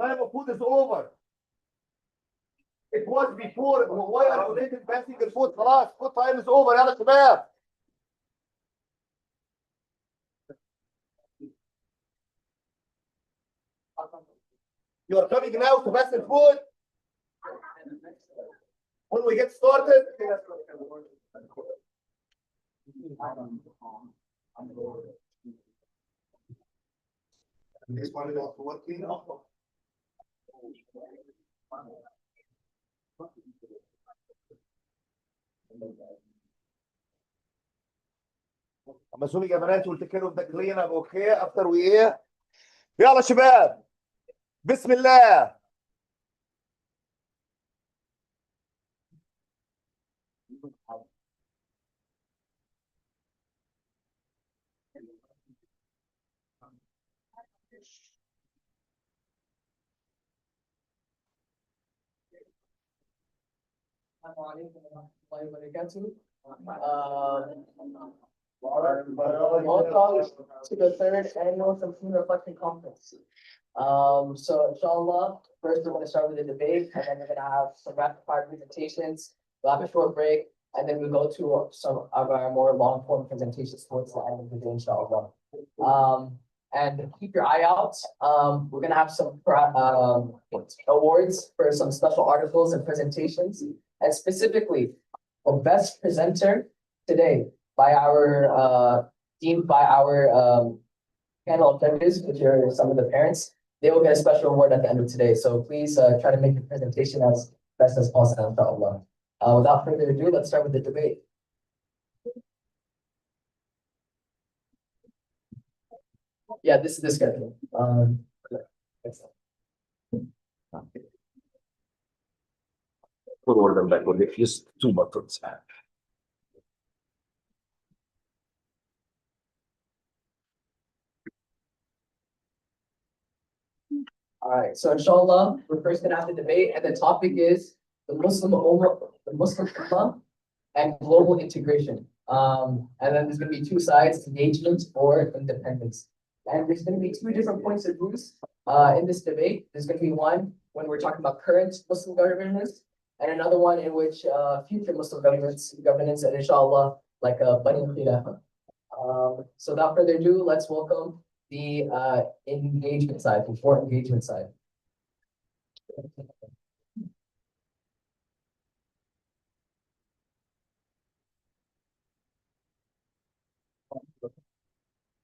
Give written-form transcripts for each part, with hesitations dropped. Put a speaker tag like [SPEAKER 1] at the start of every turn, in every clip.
[SPEAKER 1] Time of food is over. It was before. Why are you letting passing the food? خلاص. Food time is over. يلا شباب. You are coming now to pass the food. When we get started. This one is also working. I'm assuming يا بنات will take care of the cleanup, okay? After we ايه؟ يلا شباب. بسم الله.
[SPEAKER 2] Welcome to the third annual Tamkeen Reflection Conference. So inshallah, first we're going to start with the debate, and then we're going to have some rapid fire presentations. We'll have a short break, and then we'll go to some of our more long form presentations towards the end of the day, inshallah. And keep your eye out. We're going to have some awards for some special articles and presentations, and specifically the best presenter today by our deemed by our panel of judges, which are some of the parents. They will get a special award at the end of today. So please try to make your presentation as best as possible, inshallah. Without further ado, let's start with the debate. Yeah, this is the schedule.
[SPEAKER 1] Forward and backward, if just two buttons.
[SPEAKER 2] All right, so inshallah, we're first gonna have the debate, and the topic is the Muslim Ummah and global integration. And then there's gonna be two sides: engagement or independence. And there's gonna be two different points of views in this debate. There's gonna be one when we're talking about current Muslim governance, and another one in which future Muslim governance, and inshallah, like a Bani Khilafah. So without further ado, let's welcome the engagement side, before engagement side.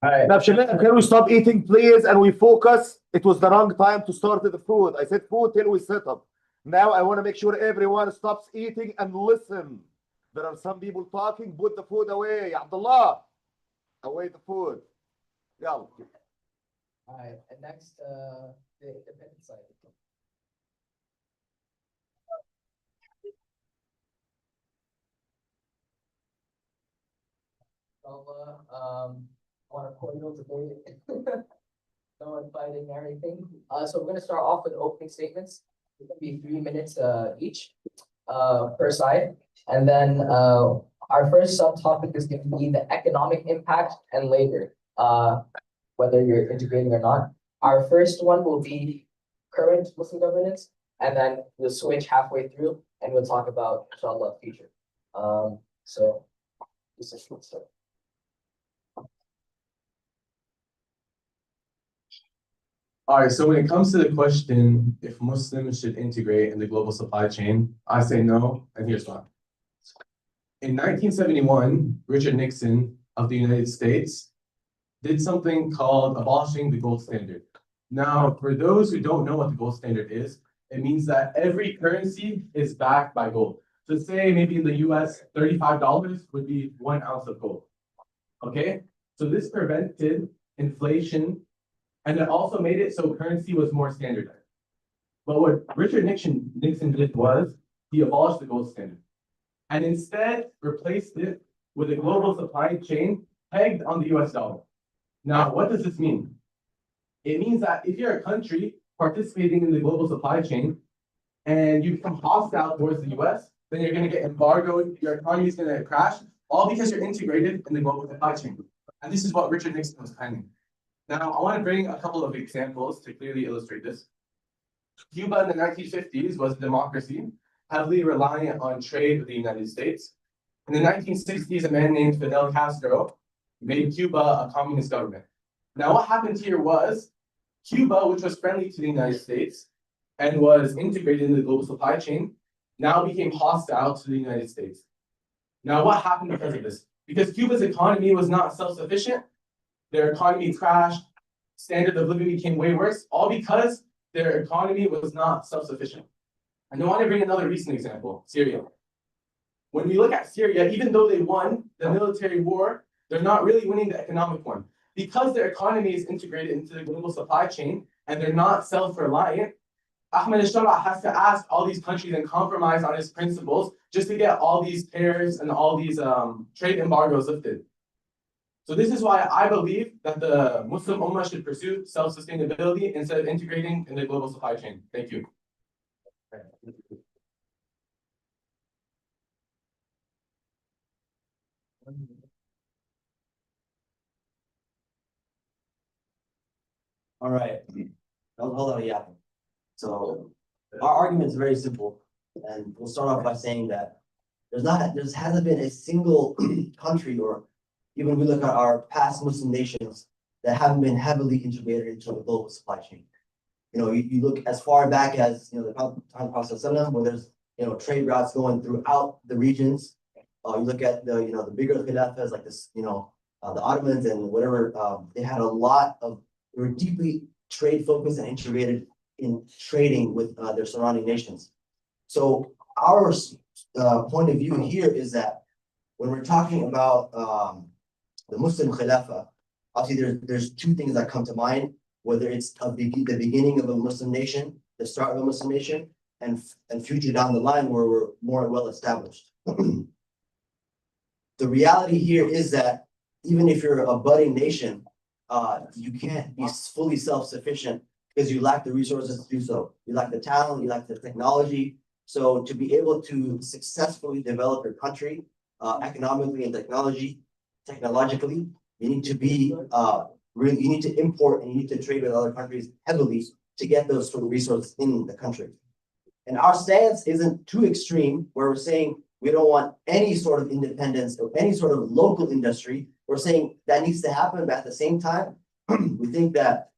[SPEAKER 1] All right. Now, Shabab, can we stop eating, please? And we focus. It was the wrong time to start the food. I said food till we set up. Now I want to make sure everyone stops eating and listen. There are some people talking. Put the food away. Abdullah, away the food. Yeah.
[SPEAKER 2] All right, and next, the independent side. I want to cordial debate. No one fighting or anything. So we're gonna start off with opening statements. It's gonna be 3 minutes each per side, and then our first subtopic is going to be the economic impact and labor. Whether you're integrating or not. Our first one will be current Muslim governance, and then we'll switch halfway through, and we'll talk about inshallah future. So this is short start.
[SPEAKER 3] All right, so when it comes to the question if Muslims should integrate in the global supply chain, I say no, and here's why. In 1971, Richard Nixon of the United States did something called abolishing the gold standard. Now, for those who don't know what the gold standard is, it means that every currency is backed by gold. So say maybe in the US, $35 would be 1 ounce of gold. Okay, so this prevented inflation, and it also made it so currency was more standardized. But what Richard Nixon did was he abolished the gold standard and instead replaced it with a global supply chain pegged on the US dollar. Now, what does this mean? It means that if you're a country participating in the global supply chain and you become hostile towards the US, then you're going to get embargoed, your economy is going to crash, all because you're integrated in the global supply chain. And this is what Richard Nixon was planning. Now, I want to bring a couple of examples to clearly illustrate this. Cuba in the 1950s was a democracy, heavily reliant on trade with the United States. In the 1960s, a man named Fidel Castro made Cuba a communist government. Now, what happened here was Cuba, which was friendly to the United States and was integrated in the global supply chain, now became hostile to the United States. Now, what happened because of this? Because Cuba's economy was not self-sufficient, their economy crashed, standard of living became way worse, all because their economy was not self-sufficient. And I want to bring another recent example, Syria. When we look at Syria, even though they won the military war, they're not really winning the economic one. Because their economy is integrated into the global supply chain and they're not self-reliant, Ahmed al-Shara has to ask all these countries and compromise on his principles just to get all these tariffs and all these trade embargoes lifted. So this is why I believe that the Muslim Ummah should pursue self-sustainability instead of integrating in the global supply chain. Thank you.
[SPEAKER 4] All right, hold on, yeah. So our argument is very simple, and we'll start off by saying that there hasn't been a single country, or even we look at our past Muslim nations that haven't been heavily integrated into the global supply chain. You know, you look as far back as the time of Prophet ﷺ, where there's trade routes going throughout the regions. You look at the bigger khilafahs like this, the Ottomans and whatever. They had a lot of. They were deeply trade focused and integrated in trading with their surrounding nations. So our point of view here is that when we're talking about the Muslim Khilafah, obviously there's two things that come to mind, whether it's the beginning of a Muslim nation, the start of a Muslim nation, and future down the line where we're more well established. The reality here is that even if you're a budding nation, you can't be fully self-sufficient because you lack the resources to do so. You lack the talent, you lack the technology. So to be able to successfully develop your country economically and technologically, you need to be you need to import and you need to trade with other countries heavily to get those sort of resources in the country. And our stance isn't too extreme where we're saying we don't want any sort of independence or any sort of local industry. We're saying that needs to happen, but at the same time, we think that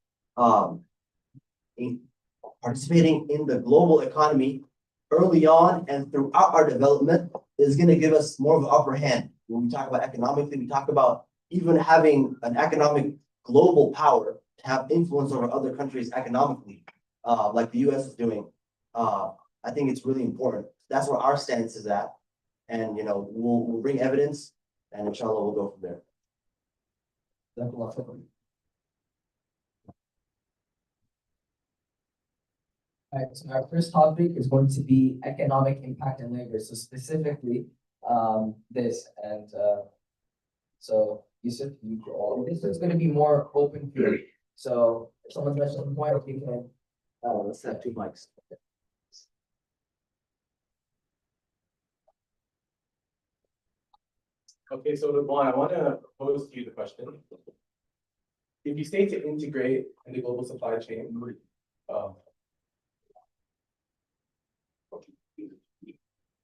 [SPEAKER 4] participating in the global economy early on and throughout our development is going to give us more of an upper hand. When we talk about economically, we talk about even having an economic global power to have influence over other countries economically, like the US is doing. I think it's really important. That's where our stance is at. And we'll bring evidence and inshallah we'll go from there.
[SPEAKER 2] Alright, so our first topic is going to be economic impact and labor. So specifically, this and so Yusuf, you do all of this. So it's going to be more open field. So if someone's mentioned some point, you can let's have 2 mics.
[SPEAKER 3] Okay, so Ridwan, I want to pose to you the question. If you say to integrate in the global supply chain,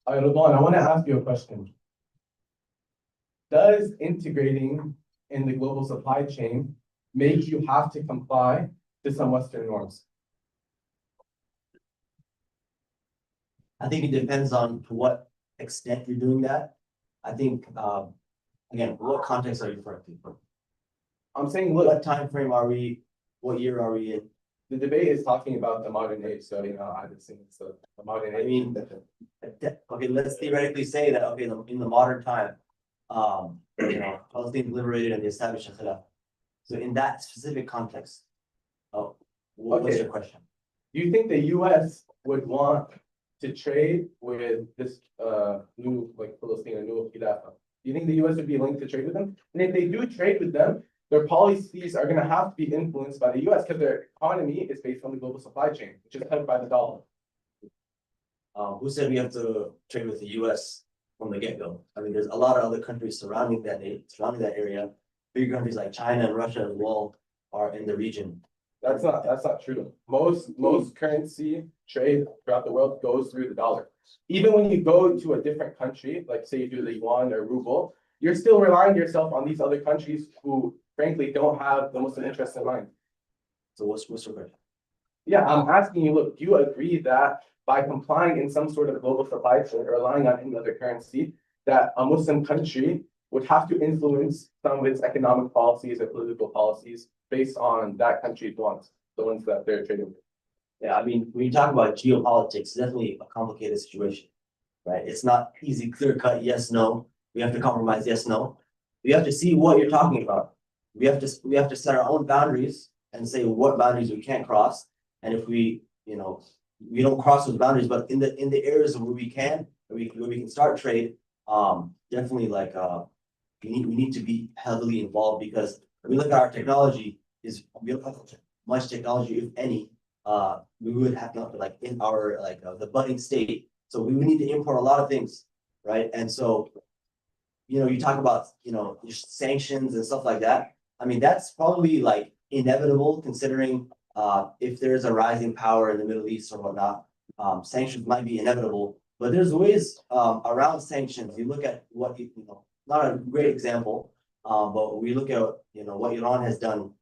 [SPEAKER 3] Ridwan, I want to ask you a question. Does integrating in the global supply chain make you have to comply to some Western norms?
[SPEAKER 4] I think it depends on to what extent you're doing that. I think, again, what context are you referring to?
[SPEAKER 3] I'm saying, look,
[SPEAKER 4] What time frame are we? What year are we in?
[SPEAKER 3] the debate is talking about the modern age, so I would think it's the modern age.
[SPEAKER 4] I mean, okay, let's theoretically say that in the modern time, Palestine liberated and they established a khilafah. So in that specific context, what's your question?
[SPEAKER 3] Do you think the U.S. would want to trade with this new Palestine, a new khilafah? Do you think the U.S. would be willing to trade with them? And if they do trade with them, their policies are going to have to be influenced by the U.S. because their economy is based on the global supply chain, which is held by the dollar.
[SPEAKER 4] Who said we have to trade with the U.S. from the get-go? I mean, there's a lot of other countries surrounding that area. Big countries like China and Russia as well are in the region.
[SPEAKER 3] That's not true. Most currency trade throughout the world goes through the dollar. Even when you go to a different country, like say you do the yuan or ruble, you're still relying yourself on these other countries who frankly don't have the Muslim interests in mind.
[SPEAKER 4] So what's your question?
[SPEAKER 3] Yeah, I'm asking you, look, do you agree that by complying in some sort of global supply chain or relying on any other currency, that a Muslim country would have to influence some of its economic policies or political policies based on that country's wants, the ones that they're trading with?
[SPEAKER 4] Yeah, I mean, when you talk about geopolitics, it's definitely a complicated situation, right? It's not easy, clear cut, yes, no. We have to compromise, yes, no. We have to see what you're talking about. We have to set our own boundaries and say what boundaries we can't cross. And if we, we don't cross those boundaries, but in the areas where we can, where we can start trade, definitely like we need to be heavily involved, because when we look at our technology, we don't have much technology, if any. We would have not like in our the budding state. So we would need to import a lot of things, right? And so, you talk about sanctions and stuff like that. I mean, that's probably like inevitable, considering if there's a rising power in the Middle East or whatnot. Sanctions might be inevitable, but there's ways around sanctions. You look at what not a great example, but we look at what Iran has done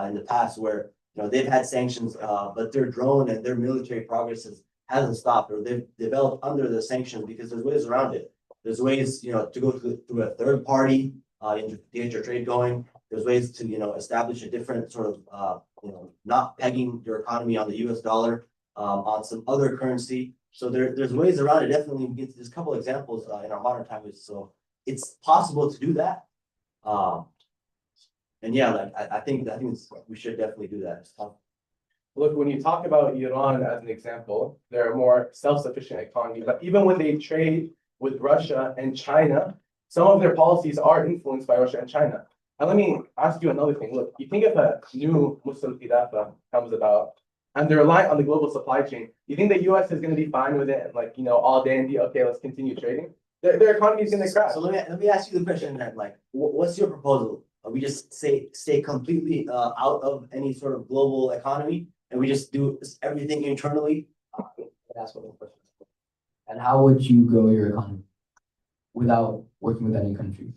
[SPEAKER 4] in the past, where they've had sanctions, but their drone and their military progress hasn't stopped, or they've developed under the sanctions, because there's ways around it. There's ways to go through a third party to get your trade going. There's ways to establish a different sort of not pegging your economy on the US dollar, on some other currency. So there's ways around it. Definitely, there's a couple examples in our modern times. So it's possible to do that. And yeah, like I think we should definitely do that. It's tough.
[SPEAKER 3] Look, when you talk about Iran as an example, they're a more self-sufficient economy. But even when they trade with Russia and China, some of their policies are influenced by Russia and China. And let me ask you another thing. Look, you think if a new Muslim Khilafah comes about and they're reliant on the global supply chain, you think the US is going to be fine with it, and all day and be okay, let's continue trading? Their economy is going to crash.
[SPEAKER 4] So let me ask you the question then, what's your proposal? We just stay completely out of any sort of global economy, and we just do everything internally?
[SPEAKER 2] That's one question. And how would you grow your economy without working with any country?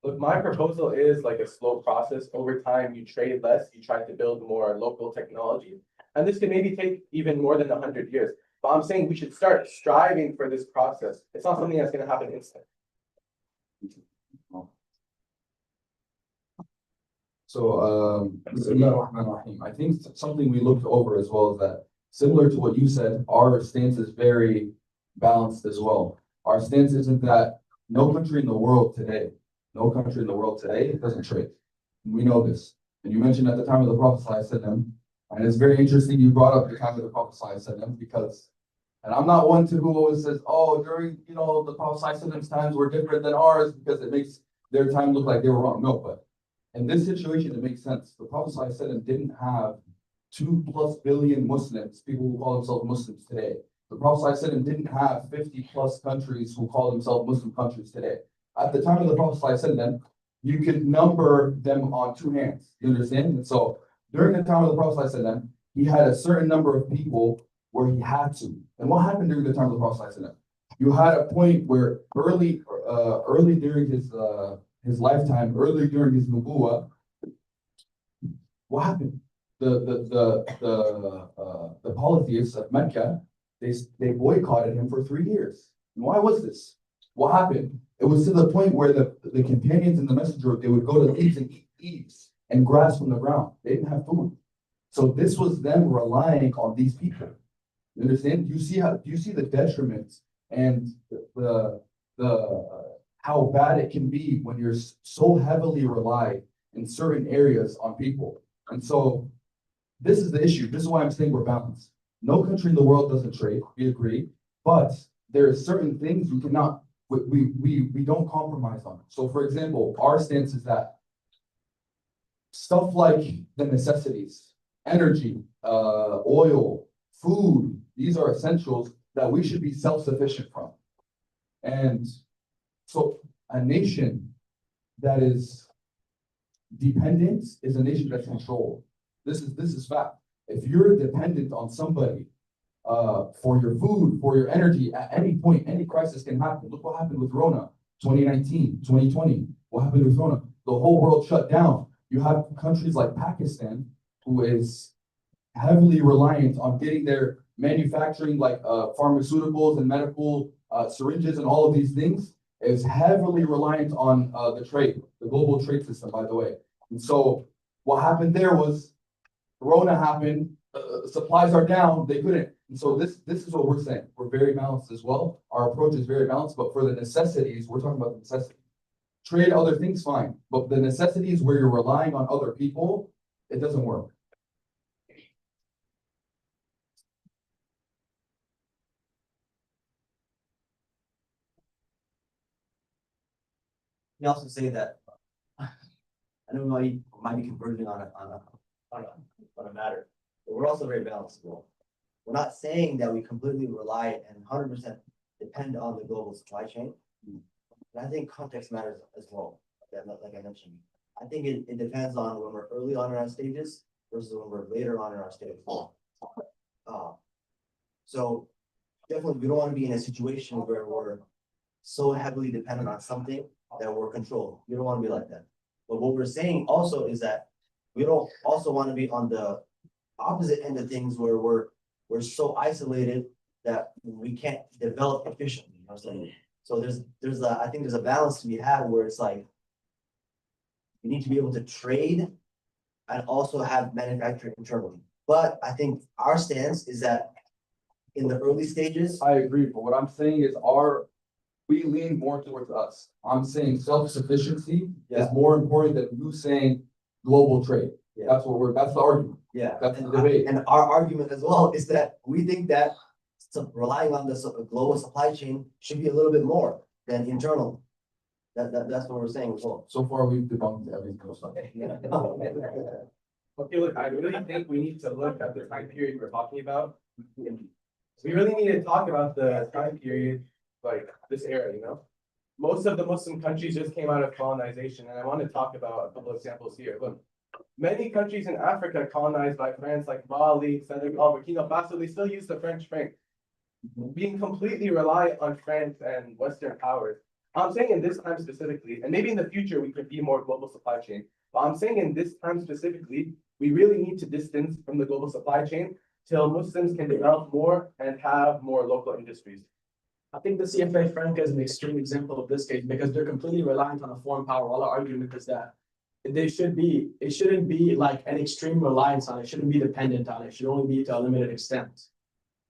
[SPEAKER 3] Look, my proposal is like a slow process. Over time, you trade less, you try to build more local technology. And this could maybe take even more than 100 years. But I'm saying we should start striving for this process. It's not something that's going to happen instantly.
[SPEAKER 5] So, Bismillah ar-Rahman ar-Rahim. I think something we looked over as well is that, similar to what you said, our stance is very balanced as well. Our stance isn't that no country in the world today doesn't trade. We know this. And you mentioned at the time of the Prophet ﷺ, and it's very interesting you brought up the time of the Prophet ﷺ, because, and I'm not one who always says, oh, during the Prophet ﷺ's times were different than ours because it makes their time look like they were wrong. No, but in this situation, it makes sense. The Prophet ﷺ didn't have 2+ billion Muslims, people who call themselves Muslims today. The Prophet ﷺ didn't have 50+ countries who call themselves Muslim countries today. At the time of the Prophet ﷺ, you could number them on two hands. You understand? And so during the time of the Prophet ﷺ, he had a certain number of people where he had to. And what happened during the time of the Prophet ﷺ? You had a point where early during his lifetime, early during his nubuwwah, what happened? The polytheists of Mecca, they boycotted him for 3 years. And why was this? What happened? It was to the point where the companions and the messenger, they would go to leaves and eat leaves and grass from the ground. They didn't have food. So this was them relying on these people. You understand? Do you see the detriment and the how bad it can be when you're so heavily relied in certain areas on people? And so this is the issue. This is why I'm saying we're balanced. No country in the world doesn't trade, we agree, but there are certain things we cannot, we don't compromise on. So for example, our stance is that stuff like the necessities, energy, oil, food, these are essentials that we should be self-sufficient from. And so a nation that is dependent is a nation that's controlled. This is fact. If you're dependent on somebody for your food, for your energy, at any point, any crisis can happen. Look what happened with Rona, 2019, 2020. What happened with Rona? The whole world shut down. You have countries like Pakistan, who is heavily reliant on getting their manufacturing, like pharmaceuticals and medical syringes and all of these things, is heavily reliant on the trade, the global trade system, by the way. And so what happened there was Corona happened, supplies are down, they couldn't. And so this is what we're saying. We're very balanced as well. Our approach is very balanced, but for the necessities, we're talking about the necessities. Trade other things, fine. But the necessities where you're relying on other people, it doesn't work.
[SPEAKER 4] We also say that, I know we might be converging on a matter, but we're also very balanced as well. We're not saying that we completely rely and 100% depend on the global supply chain. And I think context matters as well, like I mentioned. I think it depends on when we're early on in our stages versus when we're later on in our stages. So definitely we don't want to be in a situation where we're so heavily dependent on something that we're controlled. We don't want to be like that. But what we're saying also is that we don't also want to be on the opposite end of things where we're so isolated that we can't develop efficiently. You know what I'm saying? So I think there's a balance to be had where it's like you need to be able to trade and also have manufacturing internally. But I think our stance is that in the early stages,
[SPEAKER 5] I agree, but what I'm saying is we lean more towards us. I'm saying self-sufficiency is more important than you saying global trade.
[SPEAKER 4] Yeah.
[SPEAKER 5] That's the argument.
[SPEAKER 4] yeah,
[SPEAKER 5] That's the
[SPEAKER 4] and
[SPEAKER 5] debate.
[SPEAKER 4] and our argument as well is that we think that relying on the global supply chain should be a little bit more than internal. That's what we're saying as well.
[SPEAKER 5] So far, we've debunked everything.
[SPEAKER 3] Okay, look, I really think we need to look at the time period we're talking about. We really need to talk about the time period, like this era, you know? Most of the Muslim countries just came out of colonization, and I want to talk about a couple of examples here. Look, many countries in Africa colonized by France, like Mali, Senegal, Burkina Faso, they still use the French franc. Being completely reliant on France and Western powers. I'm saying in this time specifically, and maybe in the future we could be more global supply chain, but I'm saying in this time specifically, we really need to distance from the global supply chain till Muslims can develop more and have more local industries.
[SPEAKER 6] I think the CFA franc is an extreme example of this case because they're completely reliant on a foreign power. All our argument is that it shouldn't be like an extreme reliance on it, shouldn't be dependent on it, it should only be to a limited extent.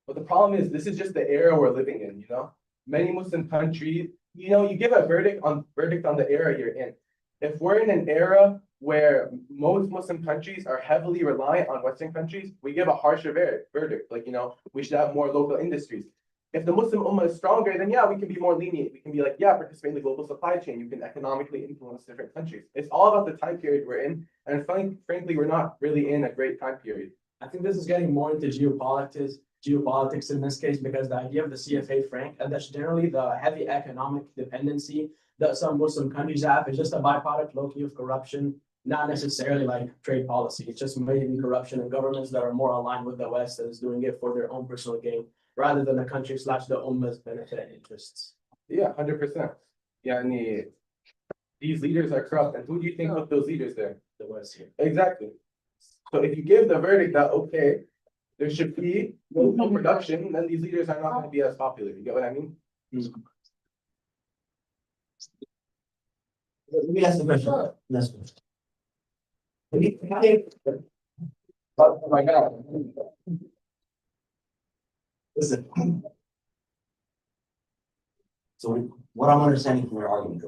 [SPEAKER 3] But the problem is, this is just the era we're living in, you know? Many Muslim countries, you know, you give a verdict on the era you're in. If we're in an era where most Muslim countries are heavily reliant on Western countries, we give a harsher verdict, like, you know, we should have more local industries. If the Muslim Ummah is stronger, then yeah, we can be more lenient. We can be like, yeah, participate in the global supply chain. You can economically influence different countries. It's all about the time period we're in. And frankly, we're not really in a great time period.
[SPEAKER 6] I think this is getting more into geopolitics in this case, because the idea of the CFA franc, and that's generally the heavy economic dependency that some Muslim countries have, is just a byproduct locally of corruption, not necessarily like trade policy. It's just maybe corruption and governments that are more aligned with the West that is doing it for their own personal gain, rather than the country / the Ummah's benefit and interests.
[SPEAKER 3] Yeah, 100%. Yeah, and these leaders are corrupt. And who do you think put those leaders there?
[SPEAKER 6] The West here.
[SPEAKER 3] Exactly. So if you give the verdict that, okay, there should be local production, then these leaders are not going to be as popular. You get what I mean?
[SPEAKER 4] Let me ask the question. Next question.
[SPEAKER 5] Oh my God.
[SPEAKER 4] Listen. So what I'm understanding from your argument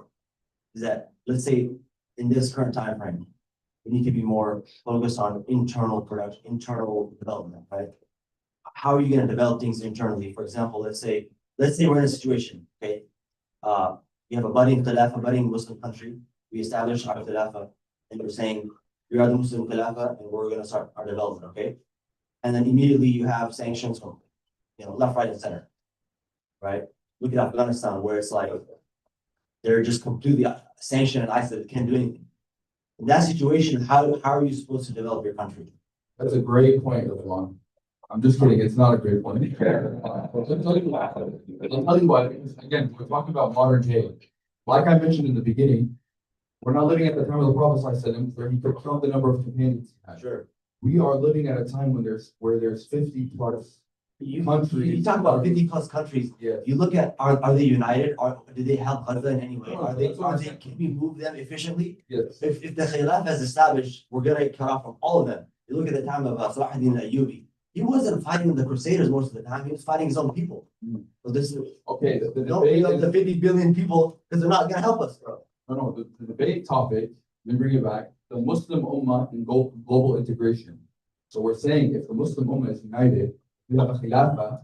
[SPEAKER 4] is that, let's say, in this current time frame, we need to be more focused on internal production, internal development, right? How are you going to develop things internally? For example, let's say we're in a situation, okay? You have a budding Khilafah, budding Muslim country. We establish our Khilafah, and we're saying, you are the Muslim Khilafah, and we're going to start our development, okay? And then immediately you have sanctions from, left, right, and center, right? Look at Afghanistan, where it's like, they're just completely sanctioned and isolated, can't do anything. In that situation, how are you supposed to develop your country?
[SPEAKER 5] That's a great point, Rizwan. I'm just kidding, it's not a great point. I'll tell you why. I'll tell you why. Again, we're talking about modern day. Like I mentioned in the beginning, we're not living at the time of the Prophet ﷺ where he could count the number of companions he had.
[SPEAKER 4] Sure.
[SPEAKER 5] We are living at a time when there's 50 plus countries.
[SPEAKER 4] You talk about 50+ countries.
[SPEAKER 5] Yeah.
[SPEAKER 4] You look at, are they united? Do they help Gaza in any way?
[SPEAKER 5] No,
[SPEAKER 4] Are they,
[SPEAKER 5] that's what I'm saying.
[SPEAKER 4] can we move them efficiently?
[SPEAKER 5] Yes.
[SPEAKER 4] If the Khilaf has established, we're gonna cut off from all of them. You look at the time of Salahuddin Ayyubi. He wasn't fighting the Crusaders most of the time. He was fighting his own people.
[SPEAKER 5] Mm.
[SPEAKER 4] So this is,
[SPEAKER 5] Okay, the
[SPEAKER 4] don't
[SPEAKER 5] debate
[SPEAKER 4] bring up
[SPEAKER 5] is,
[SPEAKER 4] the 50 billion people because they're not gonna help us, bro.
[SPEAKER 5] no, the debate topic, let me bring it back, the Muslim Ummah and global integration. So we're saying if the Muslim Ummah is united, we have a Khilafah,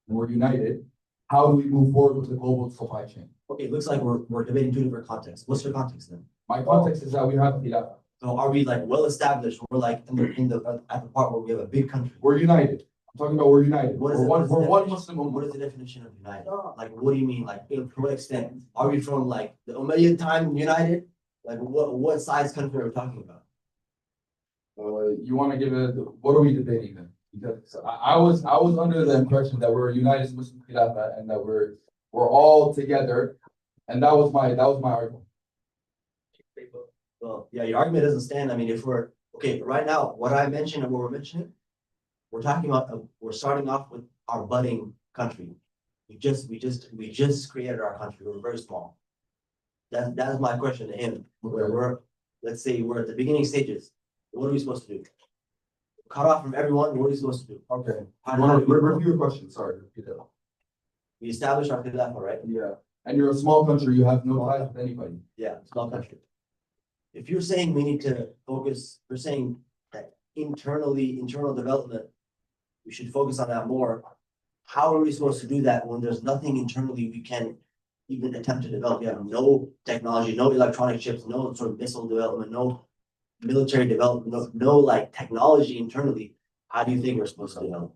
[SPEAKER 5] and we're united, how do we move forward with the global supply chain?
[SPEAKER 4] Okay, it looks like we're debating two different contexts. What's your context then?
[SPEAKER 5] My context is that we have a Khilafah.
[SPEAKER 4] So are we like well established? We're like at the part where we have a big country.
[SPEAKER 5] We're united. I'm talking about we're united.
[SPEAKER 4] What is
[SPEAKER 5] We're
[SPEAKER 4] it?
[SPEAKER 5] one,
[SPEAKER 4] What is the
[SPEAKER 5] we're one
[SPEAKER 4] definition?
[SPEAKER 5] Muslim
[SPEAKER 4] What
[SPEAKER 5] Ummah.
[SPEAKER 4] is the definition of united? Like, what do you mean? Like, to what extent? Are we from like the Umayyad time united? Like, what size country are we talking about?
[SPEAKER 5] You want to give it, what are we debating then? Because I was under the impression that we're a united Muslim Khilafah and that we're all together. And that was my argument.
[SPEAKER 4] Well, yeah, your argument doesn't stand. I mean, if we're, okay, right now, what I mentioned and what we're mentioning, we're talking about, we're starting off with our budding country. We just created our country. We're very small. That is my question to him. Let's say we're at the beginning stages. What are we supposed to do? Cut off from everyone, what are we supposed to do?
[SPEAKER 5] Okay.
[SPEAKER 4] How do we-
[SPEAKER 5] Review your question, sorry. Repeat it.
[SPEAKER 4] We established our Khilafah, right?
[SPEAKER 5] Yeah. And you're a small country, you have no ties with anybody.
[SPEAKER 4] Yeah, small country. If you're saying we need to focus, you're saying that internal development, we should focus on that more. How are we supposed to do that when there's nothing internally we can even attempt to develop? We have no technology, no electronic chips, no sort of missile development, no military development, no like technology internally. How do you think we're supposed to develop?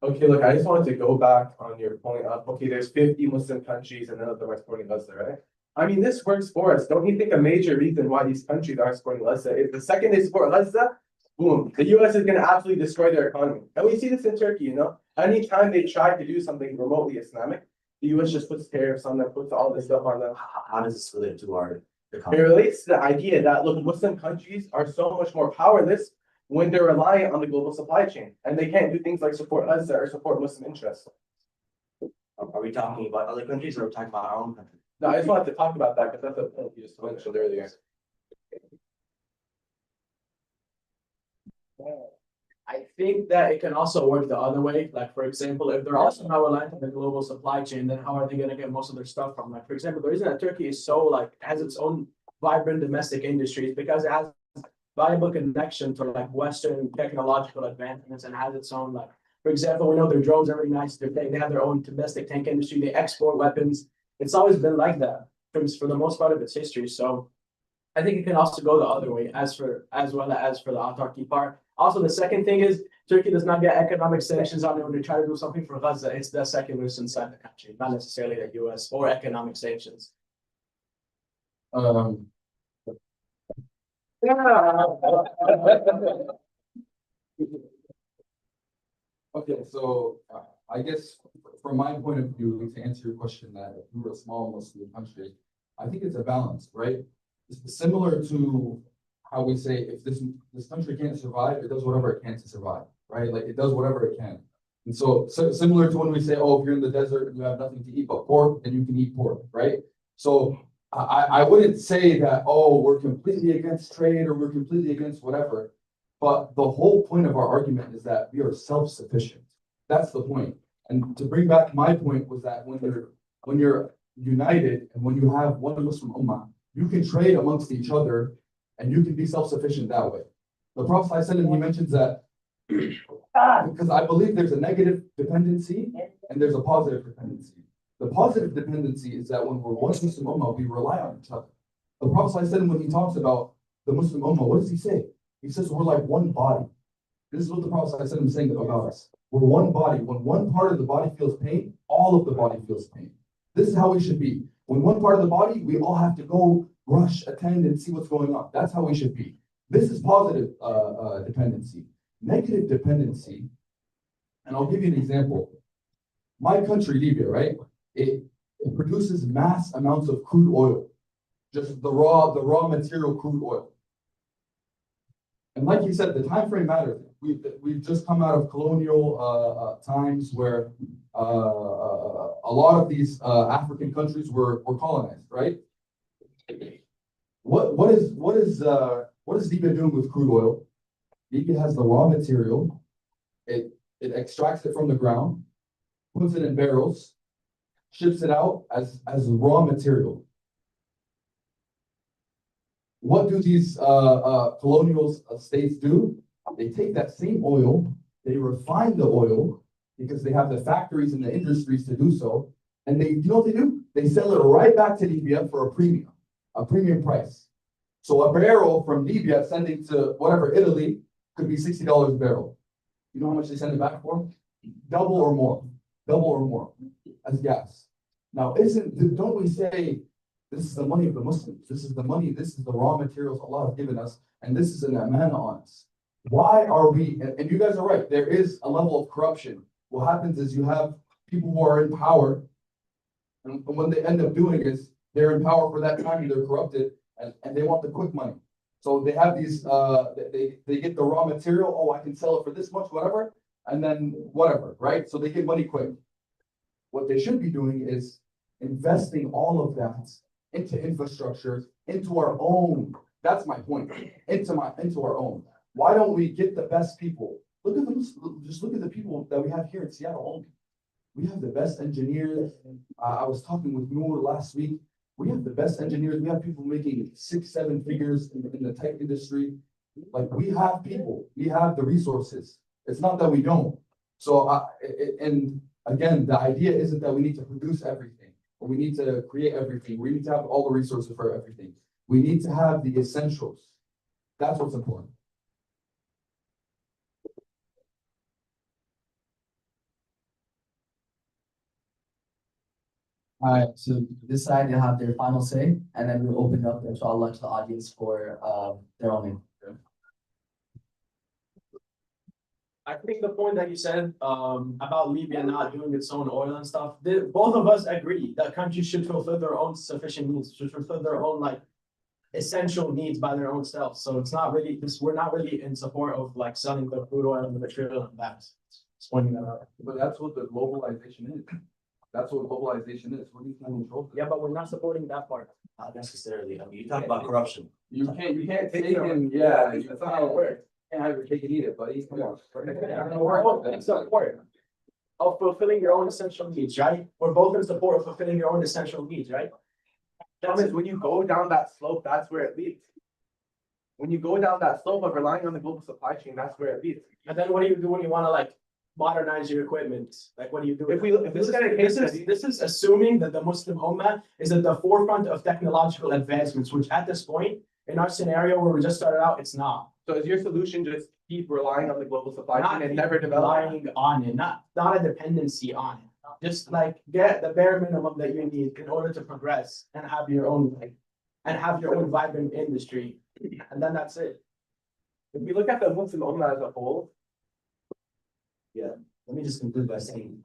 [SPEAKER 3] Okay, look, I just wanted to go back on your point of, okay, there's 50 Muslim countries and none of them are supporting Gaza, right? I mean, this works for us. Don't you think a major reason why these countries aren't supporting Gaza is the second they support Gaza, boom, the US is going to absolutely destroy their economy. And we see this in Turkey, you know? Anytime they try to do something remotely Islamic, the US just puts tariffs on them, puts all this stuff on them.
[SPEAKER 4] How does this relate to our
[SPEAKER 3] It
[SPEAKER 4] economy?
[SPEAKER 3] relates to the idea that, look, Muslim countries are so much more powerless when they're reliant on the global supply chain. And they can't do things like support Gaza or support Muslim interests.
[SPEAKER 4] Are we talking about other countries or are we talking about our own country?
[SPEAKER 3] No, I just wanted to talk about that because that's a point you just mentioned earlier.
[SPEAKER 6] I think that it can also work the other way. Like, for example, if they're also not reliant on the global supply chain, then how are they going to get most of their stuff from? Like, for example, the reason that Turkey is so like has its own vibrant domestic industry is because it has viable connection to like Western technological advancements and has its own like, for example, we know their drones are really nice. They have their own domestic tank industry. They export weapons. It's always been like that for the most part of its history. So I think it can also go the other way as well as for the autarky part. Also, the second thing is Turkey does not get economic sanctions on it when they try to do something for Gaza. It's the secularists inside the country, not necessarily the US or economic sanctions.
[SPEAKER 5] Okay, so I guess from my point of view, to answer your question that if we were a small Muslim country, I think it's a balance, right? It's similar to how we say if this country can't survive, it does whatever it can to survive, right? Like it does whatever it can. And so similar to when we say, oh, if you're in the desert and you have nothing to eat but pork, then you can eat pork, right? So I wouldn't say that, oh, we're completely against trade or we're completely against whatever. But the whole point of our argument is that we are self-sufficient. That's the point. And to bring back my point was that when you're united and when you have one Muslim Ummah, you can trade amongst each other and you can be self-sufficient that way. The Prophet ﷺ, he mentions that because I believe there's a negative dependency and there's a positive dependency. The positive dependency is that when we're one Muslim Ummah, we rely on each other. The Prophet ﷺ, when he talks about the Muslim Ummah, what does he say? He says we're like one body. This is what the Prophet ﷺ is saying about us. We're one body. When one part of the body feels pain, all of the body feels pain. This is how we should be. When one part of the body, we all have to go rush, attend, and see what's going on. That's how we should be. This is positive dependency. Negative dependency, and I'll give you an example. My country, Libya, right? It produces mass amounts of crude oil, just the raw material crude oil. And like you said, the time frame matters. We've just come out of colonial times where a lot of these African countries were colonized, right? What is Libya doing with crude oil? Libya has the raw material. It extracts it from the ground, puts it in barrels, ships it out as raw material. What do these colonial states do? They take that same oil, they refine the oil because they have the factories and the industries to do so, and you know what they do? They sell it right back to Libya for a premium price. So a barrel from Libya sending to whatever Italy could be $60 a barrel. You know how much they send it back for? Double or more as gas. Now, don't we say this is the money of the Muslims? This is the money, this is the raw materials Allah has given us, and this is an amana on us. Why are we, and you guys are right, there is a level of corruption. What happens is you have people who are in power, and what they end up doing is they're in power for that time, they're corrupted, and they want the quick money. So they have these, they get the raw material, oh, I can sell it for this much, whatever, and then whatever, right? So they get money quick. What they should be doing is investing all of that into infrastructure, into our own, that's my point, into our own. Why don't we get the best people? Just look at the people that we have here in Seattle only. We have the best engineers. I was talking with Noor last week. We have the best engineers. We have people making 6-7 figures in the tech industry. Like, we have people, we have the resources. It's not that we don't. So, and again, the idea isn't that we need to produce everything, or we need to create everything. We need to have all the resources for everything. We need to have the essentials. That's what's important.
[SPEAKER 2] All right, so this side will have their final say, and then we'll open up, inshallah, to the audience for their own input.
[SPEAKER 6] I think the point that you said about Libya not doing its own oil and stuff, both of us agree that countries should fulfill their own sufficient needs, should fulfill their own like essential needs by their own self. So it's not really this. We're not really in support of like selling the crude oil and the material and that. Just pointing that out.
[SPEAKER 5] But that's what the globalization is. That's what globalization is. What do you think?
[SPEAKER 6] Yeah, but we're not supporting that part.
[SPEAKER 4] Not necessarily. I mean, you talk about corruption.
[SPEAKER 5] You can't take him. Yeah, that's not how it works. Can't have your cake and eat it, buddy. Come on.
[SPEAKER 6] We're both in support of fulfilling your own essential needs, right? We're both in support of fulfilling your own essential needs, right?
[SPEAKER 7] Problem is, when you go down that slope, that's where it leads. When you go down that slope of relying on the global supply chain, that's where it leads.
[SPEAKER 6] And then what do you do when you want to like modernize your equipment? Like, what do you do?
[SPEAKER 7] If we look at a case study,
[SPEAKER 6] this is assuming that the Muslim Ummah is at the forefront of technological advancements, which at this point, in our scenario where we just started out, it's not.
[SPEAKER 7] so is your solution just keep relying on the global supply
[SPEAKER 6] Not
[SPEAKER 7] chain and
[SPEAKER 6] keep
[SPEAKER 7] never develop?
[SPEAKER 6] relying on it, not a dependency on it. Just like get the bare minimum that you need in order to progress and have your own vibrant industry, and then that's it.
[SPEAKER 7] If we look at the Muslim Ummah as a whole,
[SPEAKER 4] Let me just conclude by saying,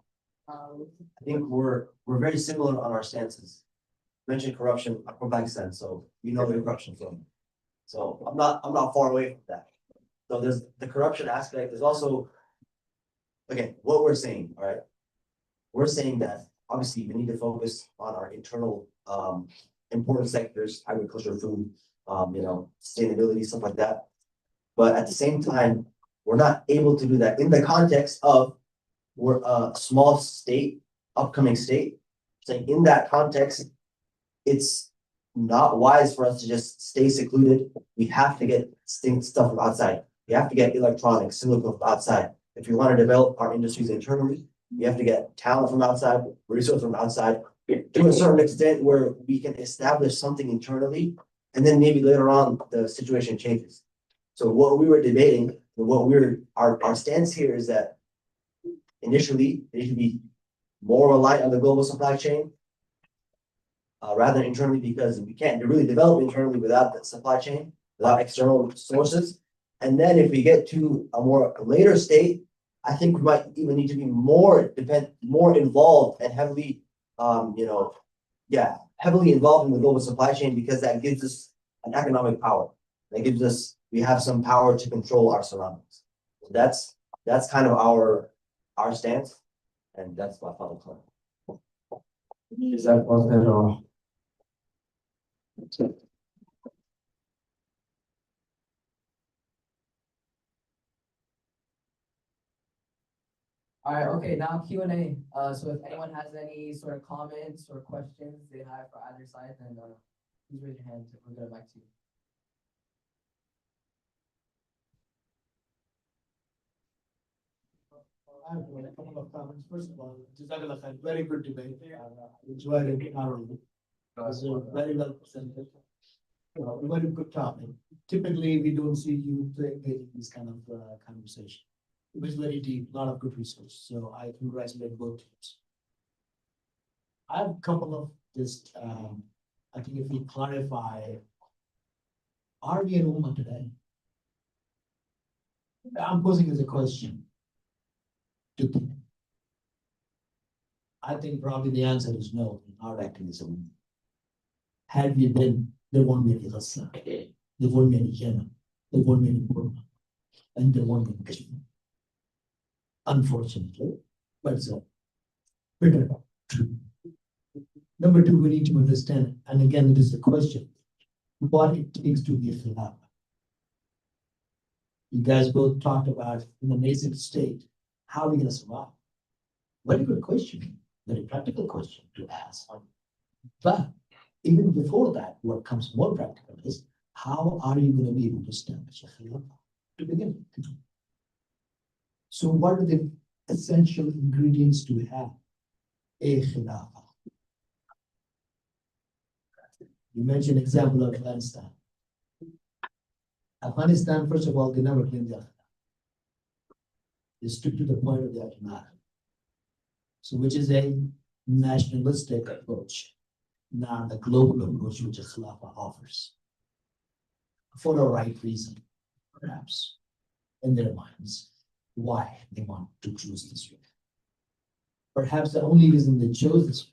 [SPEAKER 4] I think we're very similar on our stances. Mentioned corruption, I'm from Pakistan, so we know where corruption from. So I'm not far away from that. So there's the corruption aspect. There's also, again, what we're saying, all right? We're saying that obviously we need to focus on our internal important sectors, agriculture, food, sustainability, stuff like that. But at the same time, we're not able to do that in the context of we're a small state, upcoming state. Saying in that context, it's not wise for us to just stay secluded. We have to get stuff from outside. We have to get electronics, silicon from outside. If we want to develop our industries internally, we have to get talent from outside, resources from outside, to a certain extent where we can establish something internally, and then maybe later on the situation changes. So what we were debating, our stance here is that initially they should be more reliant on the global supply chain rather than internally, because we can't really develop internally without the supply chain. without external sources. And then if we get to a more later state, I think we might even need to be more involved and heavily, heavily involved in the global supply chain, because that gives us an economic power. We have some power to control our surroundings. That's kind of our stance, and that's my final comment.
[SPEAKER 5] Is that was that all?
[SPEAKER 2] All right, okay, now Q&A. So if anyone has any sort of comments or questions they have for either side, then please raise your hand. We'll get it back to you.
[SPEAKER 8] I have a couple of comments. First of all, Jazakallah khair, very good debate. Enjoyed it thoroughly. It was very well presented. Very good topic. Typically, we don't see you engage in this kind of conversation. It was very deep, a lot of good research. So I congratulate both teams. I have a couple of just, I think if we clarify, are we an Ummah today? I'm posing as a question. I think probably the answer is no, not activism. Had we been, there won't be any Gaza, there won't be any Yemen, there won't be any Burma, and there won't be any Kashmir. Unfortunately, but it's a bitter truth. Number two, we need to understand, and again, it is a question, what it takes to be a Khilafah. You guys both talked about in the nascent state, how are we going to survive? Very good question, very practical question to ask. But even before that, what comes more practical is, how are you going to be able to establish a Khilafah to begin with? So what are the essential ingredients to have a Khilafah? You mentioned example of Afghanistan. Afghanistan, first of all, they never claimed the Khilafah. They stuck to the point of the Ajnah. So which is a nationalistic approach, not the global approach which a Khilafah offers. For the right reason, perhaps, in their minds, why they want to choose this way. Perhaps the only reason they chose this way,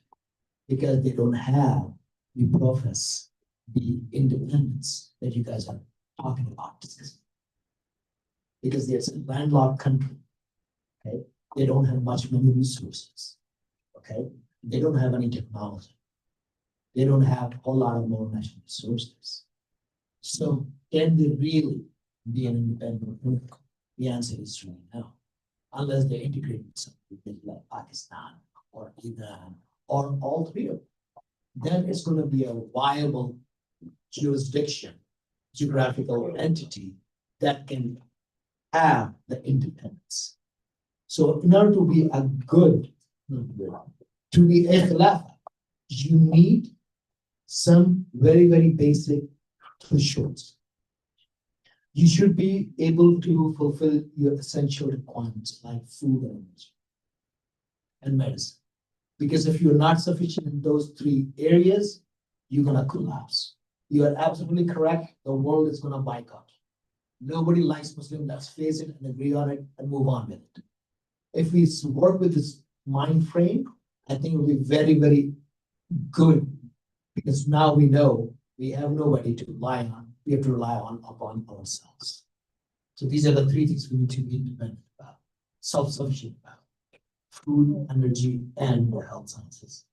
[SPEAKER 8] because they don't have the profess, the independence that you guys are talking about, discussing. Because it's a landlocked country. Okay, they don't have much many resources. Okay, they don't have any technology. They don't have a whole lot of more national resources. So can they really be an independent country? The answer is really no, unless they integrate with something like Pakistan or Iran or all three of them. Then it's going to be a viable jurisdiction, geographical entity that can have the independence. So in order to be a good, to be a Khilafah, you need some very, very basic thresholds. You should be able to fulfill your essential requirements like food and energy and medicine. Because if you're not sufficient in those three areas, you're going to collapse. You are absolutely correct. The world is going to boycott. Nobody likes Muslim. Let's face it and agree on it and move on with it. If we work with this mind frame, I think it will be very, very good. Because now we know we have nobody to rely on. We have to rely upon ourselves. So these are the three things we need to be independent about, self-sufficient about: food, energy, and the health sciences.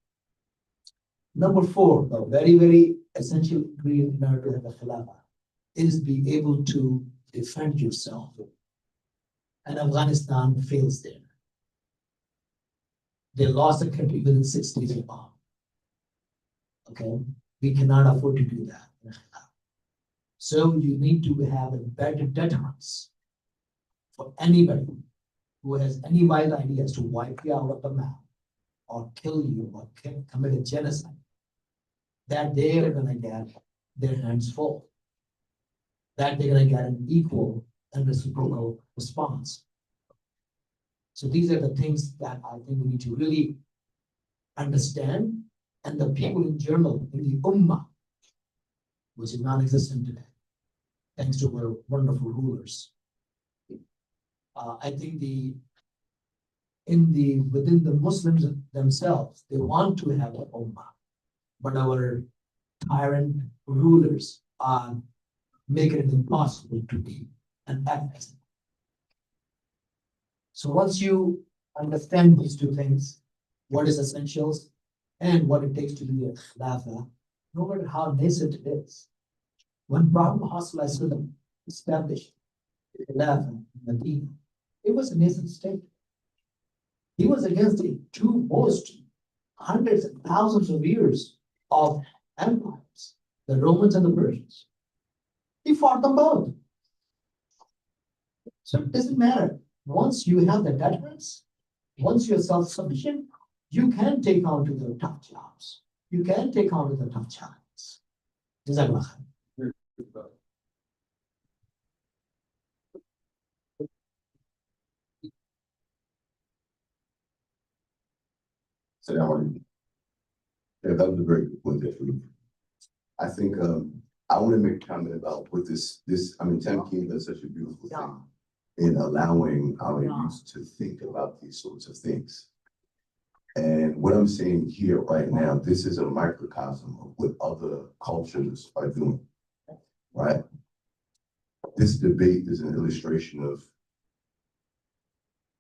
[SPEAKER 8] Number four, the very, very essential ingredient in order to have a Khilafah is be able to defend yourself. And Afghanistan fails there. They lost the country within 6 days of bomb. Okay, we cannot afford to do that in a Khilafah. So you need to have a better deterrence for anybody who has any wild ideas to wipe you out of the map or kill you or commit a genocide, that they are going to get their hands full, that they're going to get an equal and reciprocal response. So these are the things that I think we need to really understand, and the people in general, in the Ummah, which is non-existent today, thanks to our wonderful rulers. I think within the Muslims themselves, they want to have an ummah, but our tyrant rulers are making it impossible to be an act. So once you understand these two things, what is essentials and what it takes to be a khilafah, no matter how nascent it is. When Prophet Muhammad established khilafah in Medina, it was a nascent state. He was against the two most hundreds and thousands of years of empires, the Romans and the Persians. He fought them both. So it doesn't matter. Once you have the deterrence, once you're self-sufficient, you can take on to the tough jobs. You can take on to the tough challenges. Jazakallah khair.
[SPEAKER 9] Yeah, that was a very good point there for me. I think I want to make a comment about what Tamkeen does such a beautiful thing in allowing our youth to think about these sorts of things. And what I'm saying here right now, this is a microcosm of what other cultures are doing, right? This debate is an illustration of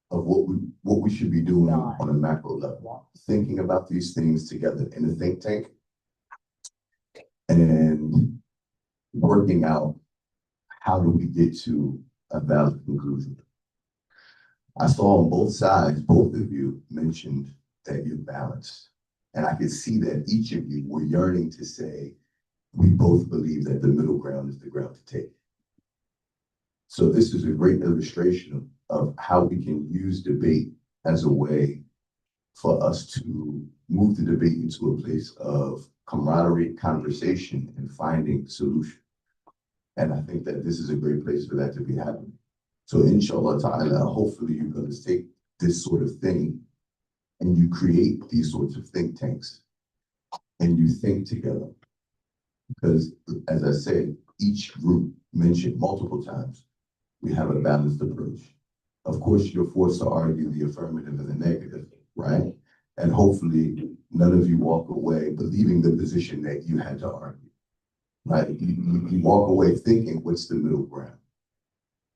[SPEAKER 9] what we should be doing on a macro level, thinking about these things together in a think tank and working out how do we get to a valid conclusion. I saw on both sides, both of you mentioned that you're balanced. And I could see that each of you were yearning to say, we both believe that the middle ground is the ground to take. So this is a great illustration of how we can use debate as a way for us to move the debate into a place of camaraderie, conversation, and finding solution. And I think that this is a great place for that to be happening. So inshallah ta'ala, hopefully you're going to take this sort of thing and you create these sorts of think tanks and you think together. Because as I said, each group mentioned multiple times, we have a balanced approach. Of course, you're forced to argue the affirmative and the negative, right? And hopefully none of you walk away believing the position that you had to argue, right? You walk away thinking, what's the middle ground?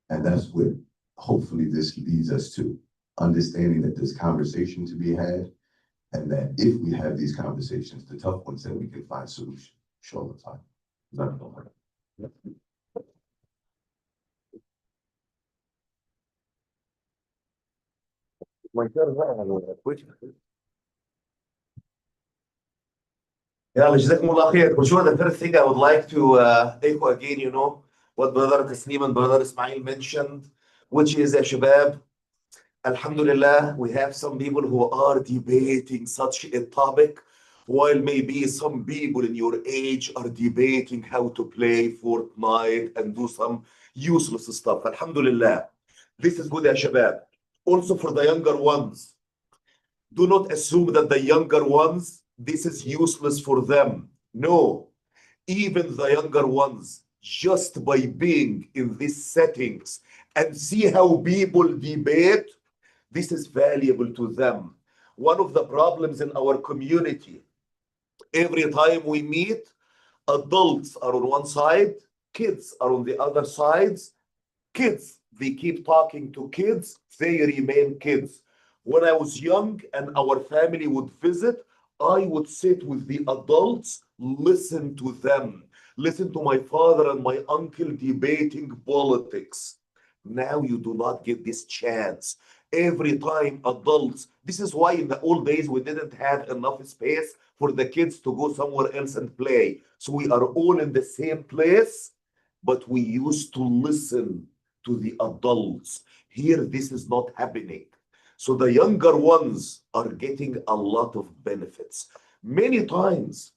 [SPEAKER 9] And that's what hopefully this leads us to, understanding that there's conversation to be had, and that if we have these conversations, the tough ones, then we can find solutions. Inshallah ta'ala.
[SPEAKER 1] Yeah, Jazakumullah khair. For sure, the first thing I would like to echo again, what Brother Tasneem and Brother Ismail mentioned, which is, Shabab, Alhamdulillah, we have some people who are debating such a topic, while maybe some people in your age are debating how to play Fortnite and do some useless stuff. Alhamdulillah. This is good, Shabab. Also for the younger ones, do not assume that the younger ones, this is useless for them. No, even the younger ones, just by being in these settings and see how people debate, this is valuable to them. One of the problems in our community, every time we meet, adults are on one side, kids are on the other sides. Kids, they keep talking to kids, they remain kids. When I was young and our family would visit, I would sit with the adults, listen to them, listen to my father and my uncle debating politics. Now you do not get this chance. Every time adults, this is why in the old days we didn't have enough space for the kids to go somewhere else and play. So we are all in the same place, but we used to listen to the adults. Here, this is not happening. So the younger ones are getting a lot of benefits. Many times,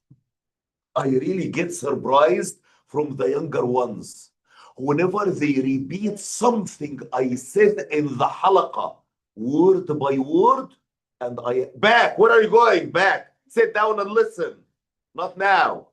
[SPEAKER 1] I really get surprised from the younger ones. Whenever they repeat something I said in the halaqah, word by word, and back, where are you going? Back, sit down and listen. Not now.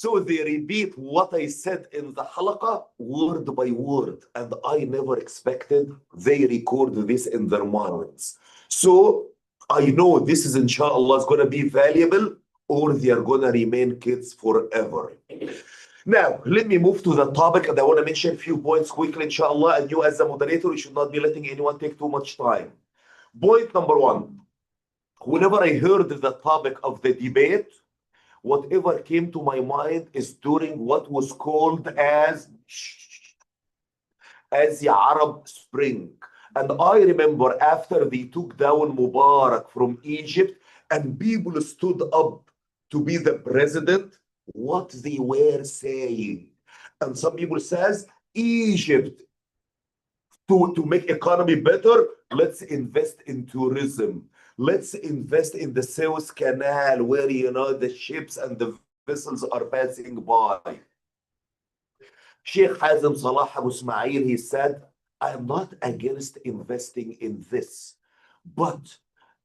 [SPEAKER 1] So they repeat what I said in the halaqa word by word, and I never expected they record this in their minds. So I know this is inshallah is going to be valuable, or they are going to remain kids forever. Now, let me move to the topic, and I want to mention a few points quickly, inshallah. And you, as the moderator, you should not be letting anyone take too much time. Point number one, whenever I heard the topic of the debate, whatever came to my mind is during what was called as the Arab Spring. And I remember after they took down Mubarak from Egypt and people stood up to be the president, what they were saying. And some people says, Egypt, to make economy better, let's invest in tourism. Let's invest in the Suez Canal where, the ships and the vessels are passing by. Sheikh Hazem Salah Abu Ismail, he said, I am not against investing in this. But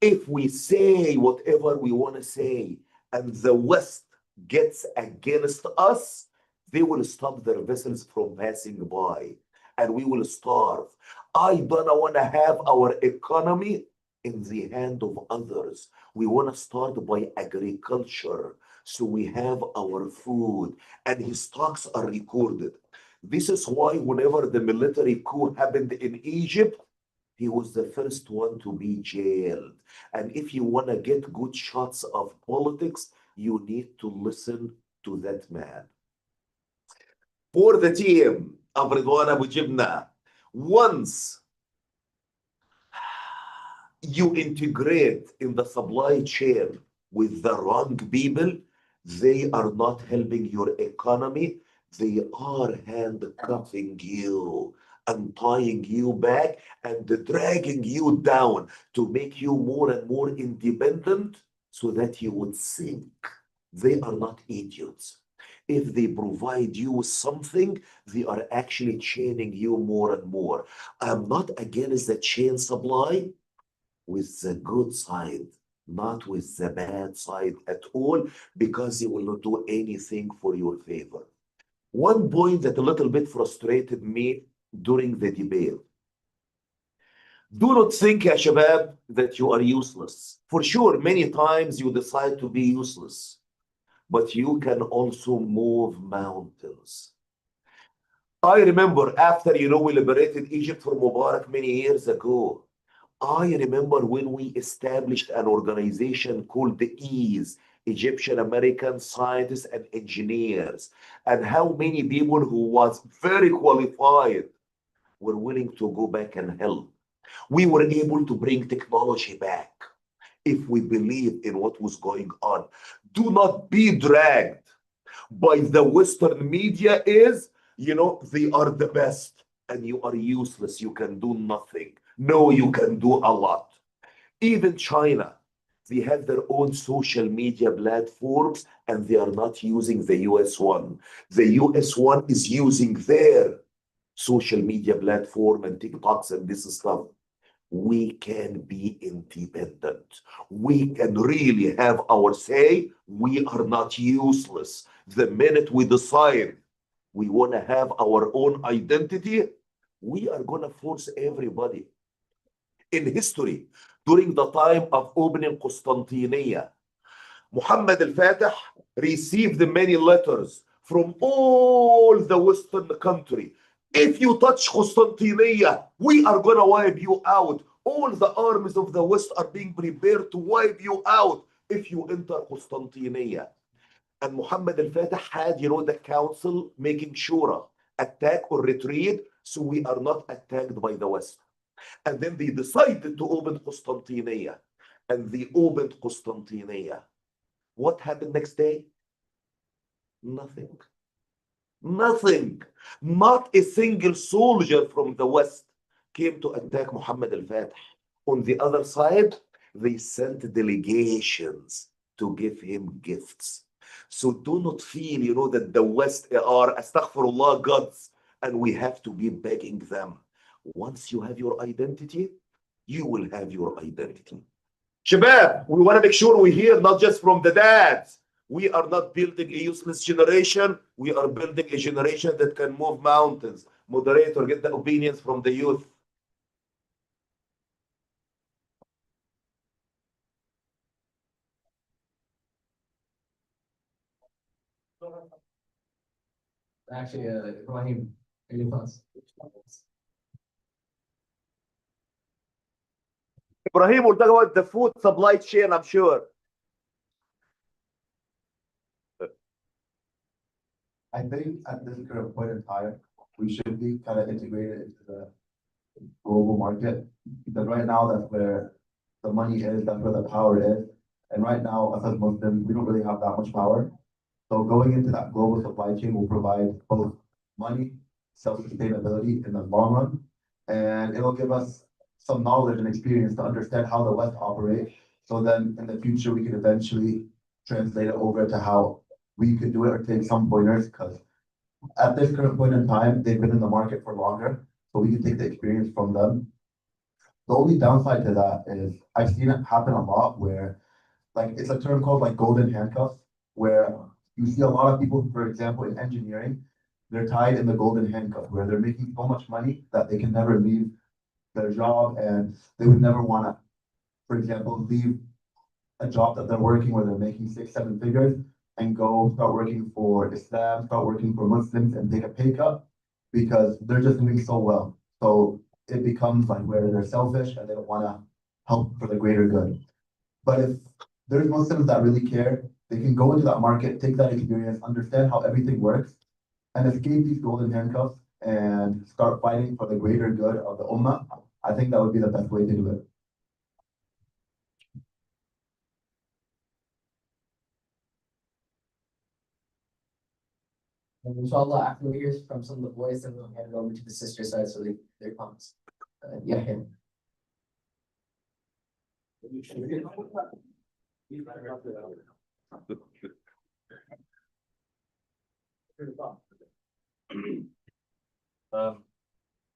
[SPEAKER 1] if we say whatever we want to say and the West gets against us, they will stop their vessels from passing by and we will starve. I don't want to have our economy in the hand of others. We want to start by agriculture so we have our food and his stocks are recorded. This is why whenever the military coup happened in Egypt, he was the first one to be jailed. And if you want to get good shots of politics, you need to listen to that man. For the team of Ridwan Abu Jibna, once you integrate in the supply chain with the wrong people, they are not helping your economy. They are handcuffing you and tying you back and dragging you down to make you more and more independent so that you would sink. They are not idiots. If they provide you with something, they are actually chaining you more and more. I'm not against the chain supply with the good side, not with the bad side at all, because they will not do anything for your favor. One point that a little bit frustrated me during the debate. Do not think, ya shabab, that you are useless. For sure, many times you decide to be useless, but you can also move mountains. I remember after, we liberated Egypt from Mubarak many years ago. I remember when we established an organization called the EASE, Egyptian American Scientists and Engineers, and how many people who was very qualified were willing to go back and help. We were able to bring technology back if we believe in what was going on. Do not be dragged by the Western media is, they are the best and you are useless. You can do nothing. No, you can do a lot. Even China, they have their own social media platforms and they are not using the US one. The US one is using their social media platform and TikToks and this stuff. We can be independent. We can really have our say. We are not useless. The minute we decide we want to have our own identity, we are going to force everybody. In history, during the time of opening Constantinople, Muhammad al-Fatih received many letters from all the Western country. If you touch Constantinople, we are going to wipe you out. All the armies of the West are being prepared to wipe you out if you enter Constantinople. And Muhammad al-Fatih had, the council making shura, attack or retreat, so we are not attacked by the West. And then they decided to open Constantinople. And they opened Constantinople. What happened next day? Nothing. Nothing. Not a single soldier from the West came to attack Muhammad al-Fatih. On the other side, they sent delegations to give him gifts. So do not feel, that the West are, astaghfirullah, gods, and we have to be begging them. Once you have your identity, you will have your identity. Shabab, we want to make sure we hear not just from the dads, We are not building a useless generation. We are building a generation that can move mountains. Moderator, get the opinions from the youth.
[SPEAKER 2] Actually, Ibrahim, any thoughts?
[SPEAKER 1] Ibrahim will talk about the food supply chain, I'm sure.
[SPEAKER 9] I think at this current point in time, we should be kind of integrated into the global market. Because right now, that's where the money is, that's where the power is. And right now, us as Muslims, we don't really have that much power. So going into that global supply chain will provide both money, self-sustainability in the long run, and it'll give us some knowledge and experience to understand how the West operates. So then in the future, we can eventually translate it over to how we could do it or take some pointers, because at this current point in time, they've been in the market for longer, so we can take the experience from them. The only downside to that is I've seen it happen a lot where, like, it's a term called like golden handcuffs, where you see a lot of people, for example, in engineering, they're tied in the golden handcuff where they're making so much money that they can never leave their job, and they would never want to, for example, leave a job that they're working where they're making 6, 7 figures and go start working for Islam, start working for Muslims and take a pay cut because they're just doing so well. So it becomes like where they're selfish and they don't want to help for the greater good. But if there's Muslims that really care, they can go into that market, take that experience, understand how everything works, and escape these golden handcuffs and start fighting for the greater good of the ummah. I think that would be the best way to do it.
[SPEAKER 2] And inshallah, after we hear from some of the boys, then we'll hand it over to the sister side, so their comments. Yeah, him.
[SPEAKER 10] You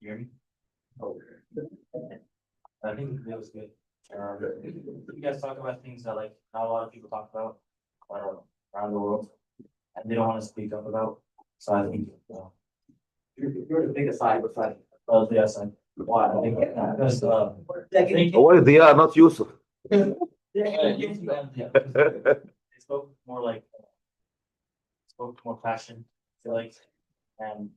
[SPEAKER 10] hear me? Oh. I think that was good. You guys talk about things that like not a lot of people talk about around the world, and they don't want to speak up about. So I think you're the biggest side beside the side. Why? I think because
[SPEAKER 1] Why they are not Yusuf?
[SPEAKER 10] they spoke more like spoke more passion, I feel like, and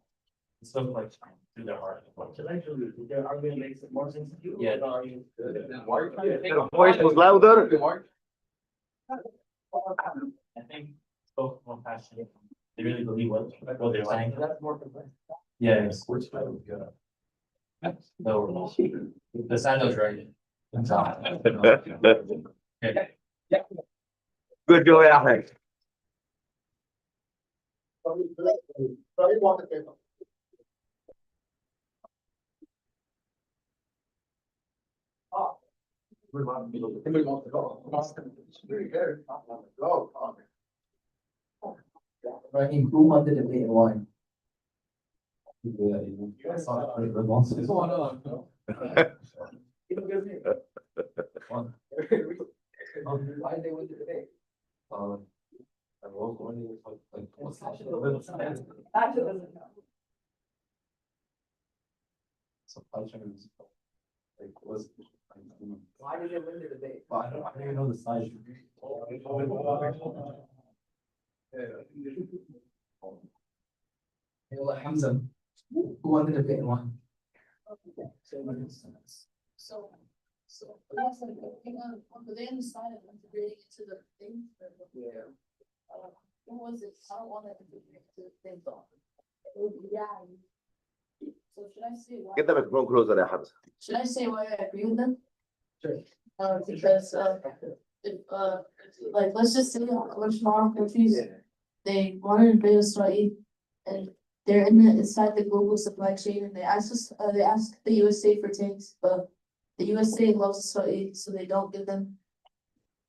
[SPEAKER 10] it spoke like through their heart. Actually, their argument makes it more sense to you. Yeah.
[SPEAKER 1] Their voice was louder.
[SPEAKER 10] I think spoke more passion. They really believe what they're saying. Yeah, it's no, the Sando's right. Okay.
[SPEAKER 1] Good job, Ahmed.
[SPEAKER 5] Anybody wants to go?
[SPEAKER 2] Ibrahim, who won the debate and why? Why did they win the debate? Why did they win the debate?
[SPEAKER 5] I don't even know the size.
[SPEAKER 2] Hamza, who won the debate and why?
[SPEAKER 11] So, it looks like, but they decided on integrating into the thing.
[SPEAKER 2] Yeah.
[SPEAKER 11] What was it? I don't want to integrate to the thing though. Yeah. So should I say why?
[SPEAKER 1] Get the microphone closer, ya Hamza.
[SPEAKER 11] Should I say why I agree with them?
[SPEAKER 2] Sure.
[SPEAKER 11] Because, if, like, let's just say a bunch of Arab countries, they wanted to invade Israel, and they're inside the global supply chain, and they asked the USA for tanks, but the USA loves Israel, so they don't give them.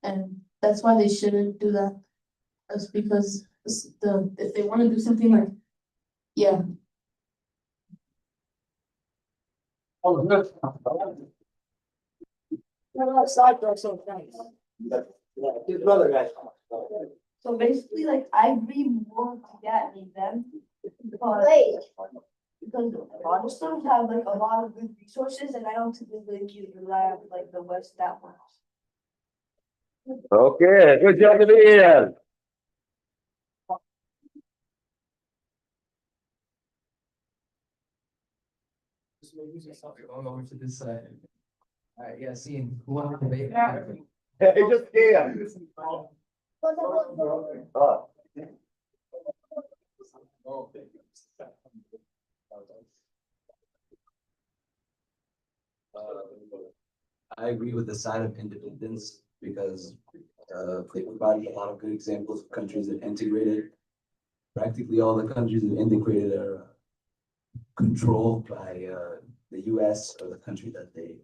[SPEAKER 11] And that's why they shouldn't do that. That's because if they want to do something like, yeah.
[SPEAKER 6] His brother, guys.
[SPEAKER 11] So basically, like, I agree more to that than them. Because Muslims have like a lot of good resources and I don't typically rely on like the West that much.
[SPEAKER 1] Okay, good job, Ian.
[SPEAKER 2] Going over to this side. Alright, yeah, seeing who wants to debate?
[SPEAKER 1] It just came. Ah.
[SPEAKER 5] I agree with the side of independence because they provided a lot of good examples of countries that integrated. Practically all the countries that integrated are controlled by the US or the country that they,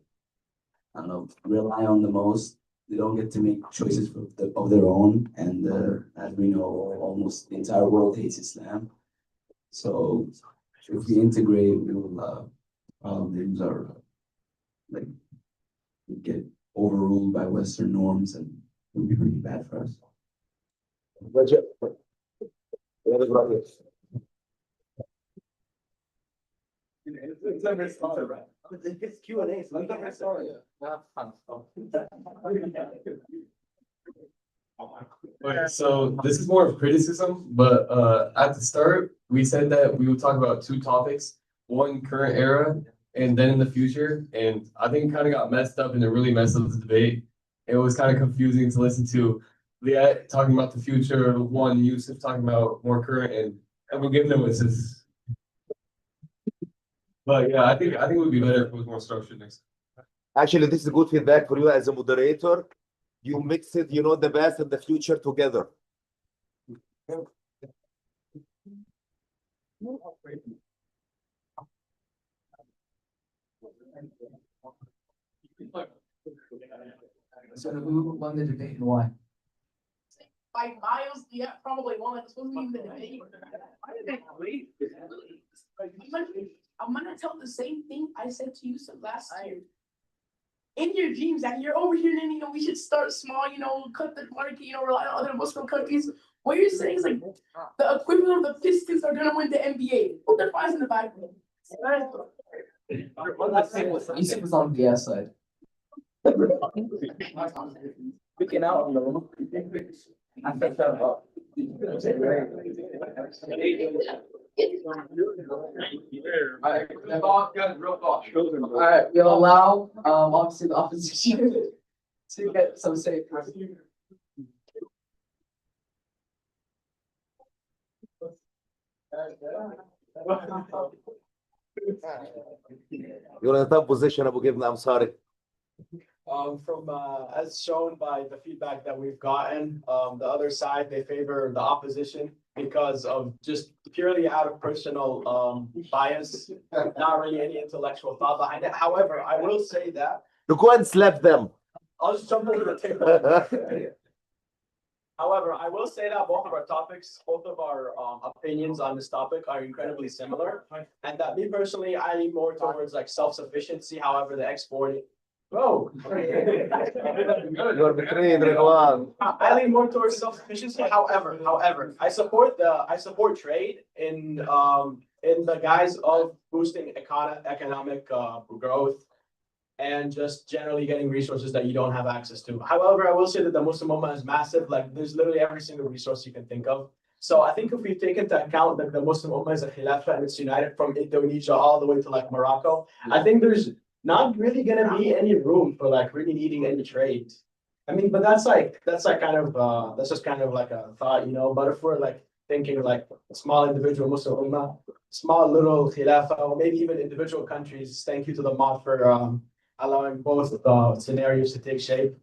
[SPEAKER 5] I don't know, rely on the most. They don't get to make choices of their own. And as we know, almost the entire world hates Islam. So if we integrate, we will probably lose our, like, get overruled by Western norms and it would be pretty bad for us.
[SPEAKER 4] It's Q&A, so
[SPEAKER 3] Okay, so this is more of criticism, but at the start, we said that we would talk about two topics, one current era and then in the future. And I think it kind of got messed up and it really messed up the debate. It was kind of confusing to listen to Liat talking about the future, one Yusuf talking about more current, and we'll give them this. But yeah, I think it would be better if it was more structured next.
[SPEAKER 1] Actually, this is good feedback for you as a moderator. You mix it, you know, the past and the future together.
[SPEAKER 2] So who won the debate and why?
[SPEAKER 12] By miles, yeah, probably won. It's supposed to be the debate. Why did they wait? I'm gonna tell the same thing I said to you last year. In your dreams, that you're over here, and we should start small, cut the market, rely on other Muslim countries. What you're saying is like the equivalent of the Pistons are gonna win the NBA. Who defines in the Bible?
[SPEAKER 2] Yusuf was on the yes side. Speaking out on the room. I think that up. Alright, we'll allow obviously the opposition to get some say.
[SPEAKER 1] You're in a tough position, Abu Gibna, I'm sorry.
[SPEAKER 6] From as shown by the feedback that we've gotten, the other side, they favor the opposition because of just purely out of personal bias, not really any intellectual thought behind it. However, I will say that
[SPEAKER 1] You go and slap them.
[SPEAKER 6] I'll just jump over the table. However, I will say that both of our topics, both of our opinions on this topic are incredibly similar, and that me personally, I lean more towards like self-sufficiency. However, the export. Oh,
[SPEAKER 1] You're betrayed, Ridwan.
[SPEAKER 6] I lean more towards self-sufficiency. However, I support trade in the guise of boosting economic growth and just generally getting resources that you don't have access to. However, I will say that the Muslim Ummah is massive. Like there's literally every single resource you can think of. So I think if we take into account that the Muslim Ummah is a khilafah and it's united from Indonesia all the way to like Morocco, I think there's not really gonna be any room for like really needing any trade. I mean, but that's kind of that's just kind of like a thought, But if we're like thinking like a small individual Muslim Ummah, small little khilafah, or maybe even individual countries, thank you to the mod for allowing both scenarios to take shape.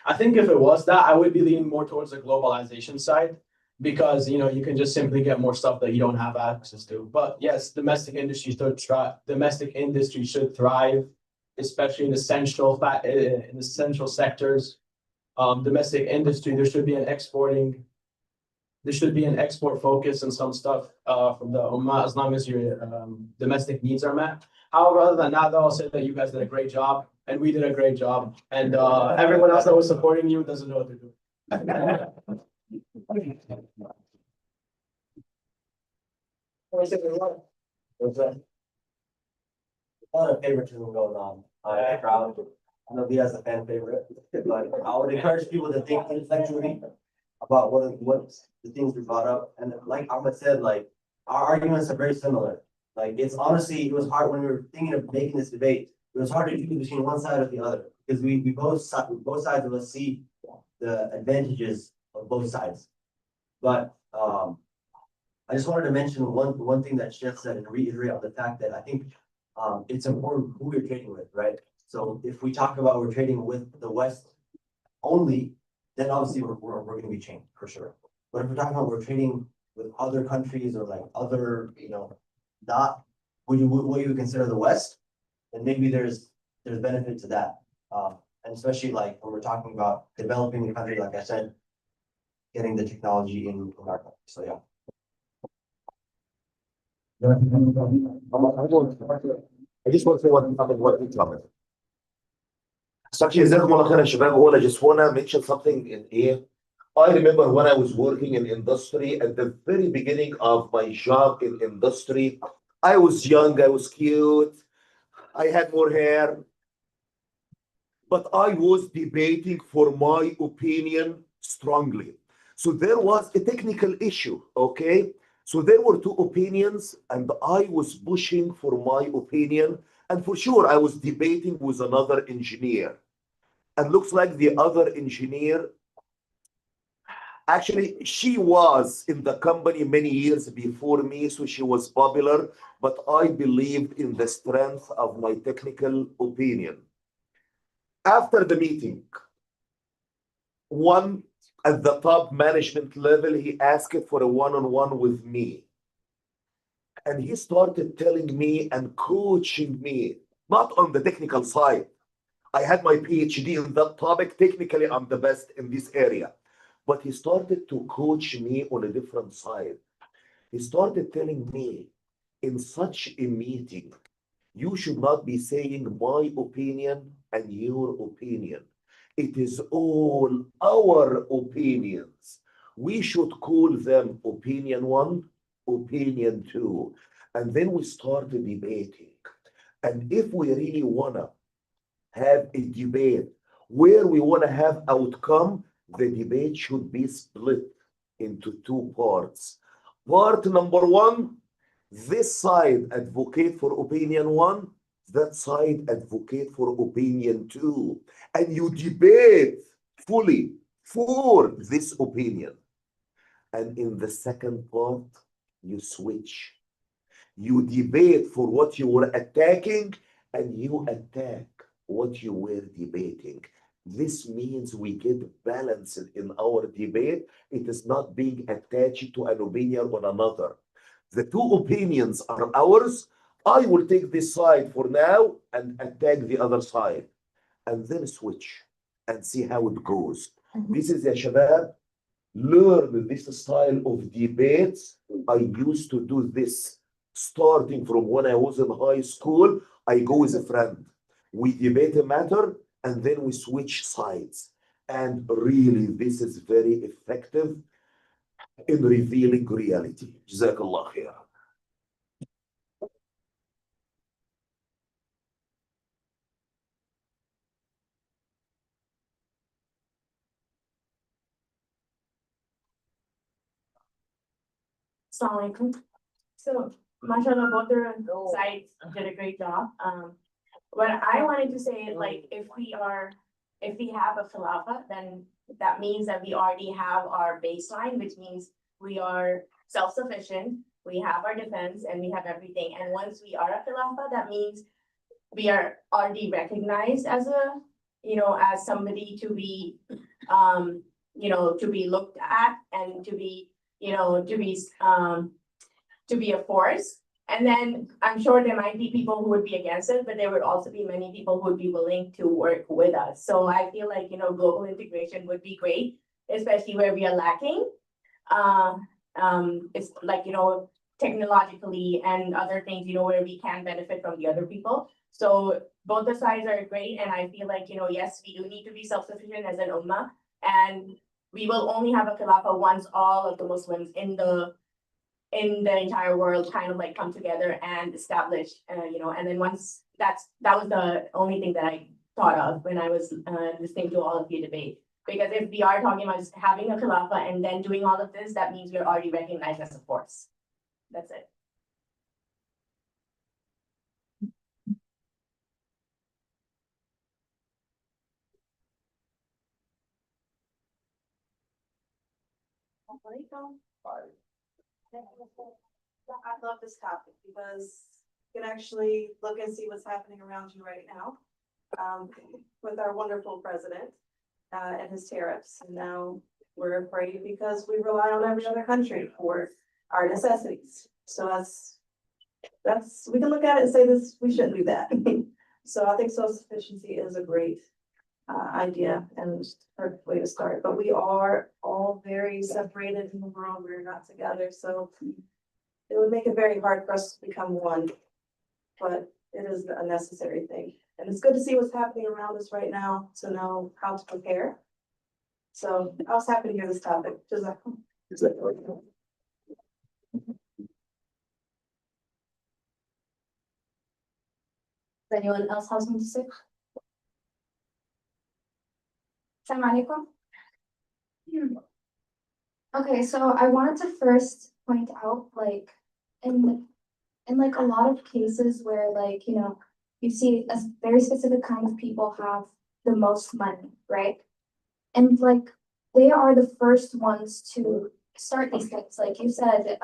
[SPEAKER 6] I think if it was that, I would be leaning more towards the globalization side because you can just simply get more stuff that you don't have access to. But yes, domestic industry should thrive, especially in the central sectors. Domestic industry, there should be an export focus and some stuff from the Ummah as long as your domestic needs are met. However, other than that, though, I'll say that you guys did a great job and we did a great job. And everyone else that was supporting you doesn't know what they're doing.
[SPEAKER 4] A lot of favoritism going on, crowd. I know he has a fan favorite, but I would encourage people to think intellectually about what the things we brought up. And like Ahmed said, like, our arguments are very similar. Like, it's honestly, it was hard when we were thinking of making this debate. It was hard to choose between one side or the other, because we both sides of us see the advantages of both sides. But, I just wanted to mention one thing that Chef said and reiterate on the fact that I think it's important who you're trading with, right? So if we talk about we're trading with the West only, then obviously we're gonna be chained for sure. But if we're talking about we're trading with other countries or like other, not what you would consider the West, then maybe there's benefit to that. And especially like when we're talking about developing the country, like I said, getting the technology in our country. So yeah.
[SPEAKER 1] I just want to say one comment. جزاكم الله خير يا شباب. هو I just wanna mention something in here. I remember when I was working in industry at the very beginning of my job in industry. I was young, I was cute, I had more hair, but I was debating for my opinion strongly. So there was a technical issue, okay? So there were two opinions, and I was pushing for my opinion, and for sure I was debating with another engineer. And looks like the other engineer, actually, she was in the company many years before me, so she was popular, but I believed in the strength of my technical opinion. After the meeting, one at the top management level, he asked for a one-on-one with me. And he started telling me and coaching me, not on the technical side. I had my PhD in that topic. Technically, I'm the best in this area. But he started to coach me on a different side. He started telling me, in such a meeting, you should not be saying my opinion and your opinion. It is all our opinions. We should call them opinion one, opinion two. And then we started debating. And if we really want to have a debate where we want to have outcome, the debate should be split into two parts. Part number one, this side advocate for opinion one, that side advocate for opinion two, and you debate fully for this opinion. And in the second part, you switch. You debate for what you were attacking, and you attack what you were debating. This means we get balance in our debate. It is not being attached to an opinion on another. The two opinions are ours. I will take this side for now and attack the other side, and then switch and see how it goes. This is, ya shabab, learn this style of debates. I used to do this starting from when I was in high school. I go with a friend. We debate a matter and then we switch sides. And really, this is very effective in revealing reality. Jazakallah khair.
[SPEAKER 13] Assalamu alaikum. So, mashallah, both their sides did a great job. What I wanted to say, like, if we have a khilafah, then that means that we already have our baseline, which means we are self-sufficient, we have our defense, and we have everything. And once we are a khilafah, that means we are already recognized as as somebody to be, to be looked at and to be, to be a force. And then I'm sure there might be people who would be against it, but there would also be many people who would be willing to work with us. So I feel like, global integration would be great, especially where we are lacking. It's like, technologically and other things, where we can benefit from the other people. So both the sides are great. And I feel like, yes, we do need to be self-sufficient as an ummah. And we will only have a khilafah once all of the Muslims in the entire world kind of like come together and establish, and then once that was the only thing that I thought of when I was listening to all of you debate. Because if we are talking about just having a khilafah and then doing all of this, that means we're already recognized as a force. That's it.
[SPEAKER 14] I love this topic because you can actually look and see what's happening around you right now. With our wonderful president, and his tariffs. And now we're afraid because we rely on every other country for our necessities. So that's, we can look at it and say this, we shouldn't do that. So I think self-sufficiency is a great idea and a way to start, but we are all very separated in the world. We're not together, so it would make it very hard for us to become one, but it is a necessary thing. And it's good to see what's happening around us right now to know how to prepare. So I was happy to hear this topic.
[SPEAKER 11] Does anyone else have something to say? Assalamu alaikum. Okay, so I wanted to first point out, like, in like a lot of cases where, like, you see a very specific kind of people have the most money, right? And like, they are the first ones to start these things. Like you said,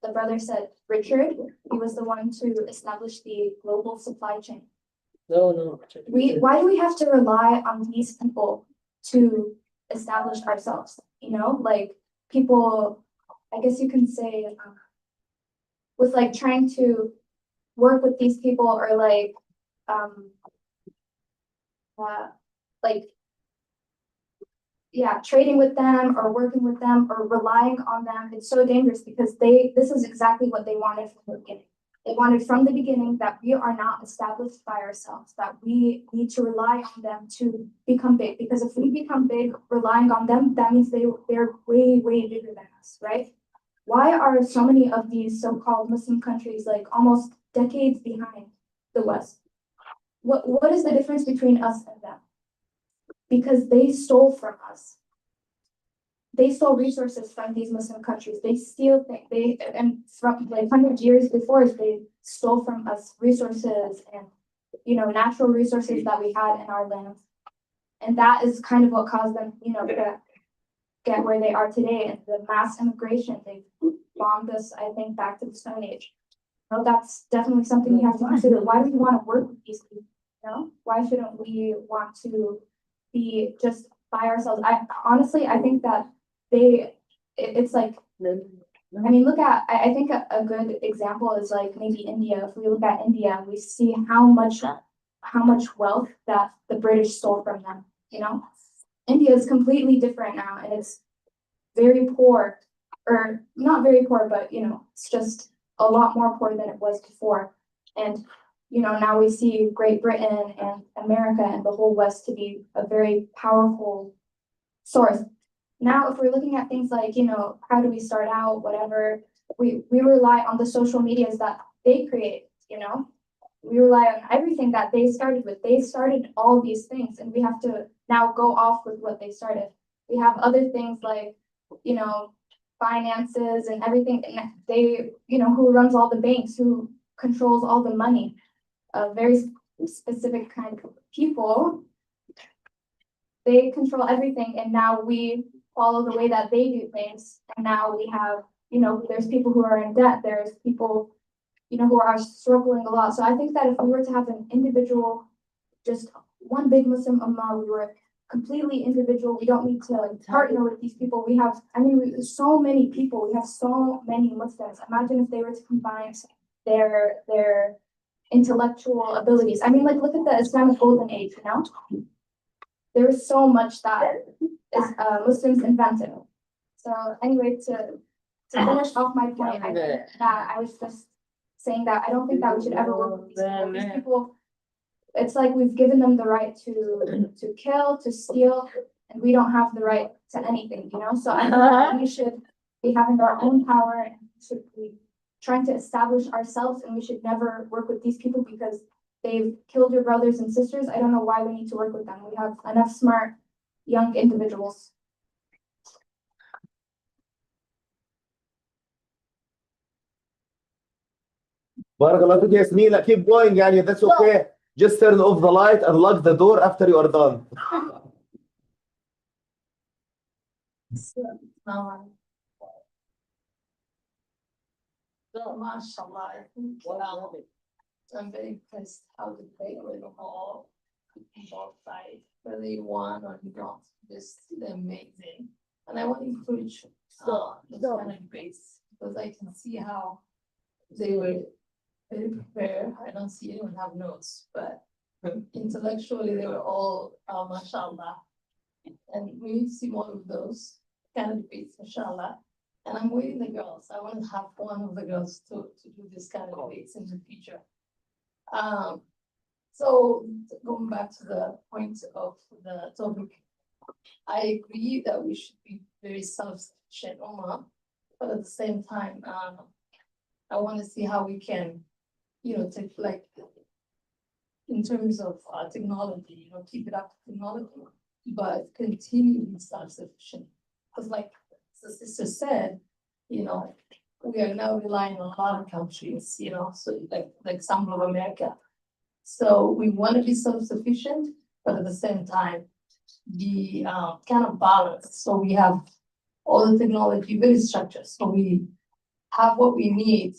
[SPEAKER 11] the brother said, Richard, he was the one to establish the global supply chain.
[SPEAKER 2] No.
[SPEAKER 11] Why do we have to rely on these people to establish ourselves? Like people, I guess you can say, with like trying to work with these people or like, trading with them or working with them or relying on them. It's so dangerous because this is exactly what they wanted from the beginning. They wanted from the beginning that we are not established by ourselves, that we need to rely on them to become big. Because if we become big relying on them, that means they're way, way bigger than us, right? Why are so many of these so-called Muslim countries like almost decades behind the West? What is the difference between us and them? Because they stole from us. They stole resources from these Muslim countries. They steal things. And from like 100 years before, they stole from us resources and natural resources that we had in our lands. And that is kind of what caused them, to get where they are today. And the mass immigration, they bombed us, I think, back to the Stone Age. That's definitely something we have to consider. Why do we want to work with these people? Why shouldn't we want to be just by ourselves? I think that it's like, I mean, I think a good example is like maybe India. If we look at India, we see how much wealth that the British stole from them. India is completely different now, and it's very poor, or not very poor, but it's just a lot more poor than it was before. And now we see Great Britain and America and the whole West to be a very powerful source. Now, if we're looking at things like, how do we start out, whatever, we rely on the social medias that they create, we rely on everything that they started with. They started all these things, and we have to now go off with what they started. We have other things like, finances and everything, and they, who runs all the banks, who controls all the money, a very specific kind of people. They control everything, and now we follow the way that they do things. And now we have, there's people who are in debt. There's people, who are struggling a lot. So I think that if we were to have an individual, just one big Muslim ummah, we were completely individual. We don't need to partner with these people. We have, so many people. We have so many Muslims. Imagine if they were to combine their intellectual abilities. Look at the Islamic Golden Age, There is so much that is Muslims invented. So anyway, to finish off my point, I think that I was just saying that I don't think that we should ever work with these people. These people, it's like we've given them the right to kill, to steal,
[SPEAKER 13] and we don't have the right to anything, you know? So I think that we should be having our own power and should be trying to establish ourselves, and we should never work with these people because they've killed your brothers and sisters. I don't know why we need to work with them. We have enough smart young individuals.
[SPEAKER 1] Barakallah fik, Yasmina, keep going, yani, that's okay. Just turn off the light and lock the door after you are done.
[SPEAKER 11] So, mashallah, I think, I'm very impressed how they were all both sides, whether you won or you don't, just amazing. And I want to encourage this kind of debates because I can see how they were very prepared. I don't see anyone have notes, but intellectually they were all mashallah. And we need to see more of those kind of debates, mashallah. And I'm waiting the girls. I want to have one of the girls to do this kind of debates in the future. So going back to the point of the topic, I agree that we should be very self-sufficient, but at the same time, I want to see how we can, take like in terms of technology, keep it up to technology, but continue to be self-sufficient. Because like the sister said, we are now relying on a lot of countries, so like the example of America. So we want to be self-sufficient, but at the same time, be kind of balanced. So we have all the technology very structured. So we have what we need,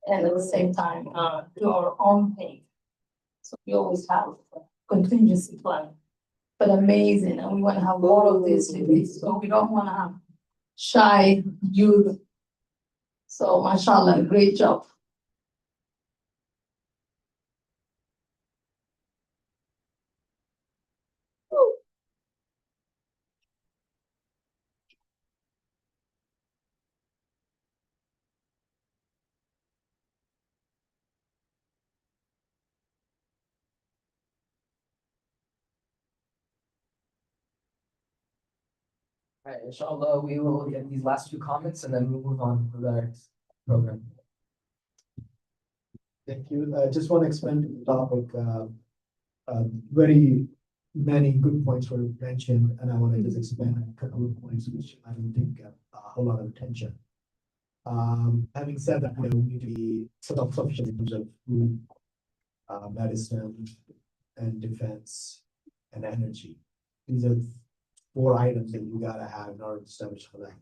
[SPEAKER 11] and at the same time, do our own thing. So we always have a contingency plan, but amazing. And we want to have more of this debates. So we don't want to have shy youth. So mashallah, great job.
[SPEAKER 2] All right, inshallah, we will get these last few comments and then we'll move on with our program.
[SPEAKER 8] Thank you. I just want to expand the topic. Very many good points were mentioned, and I want to just expand on a couple of points which I don't think get a whole lot of attention. Having said that, we need to be self-sufficient in terms of food, medicine, and defense, and energy. These are 4 items that you gotta have in order to establish Khilafah.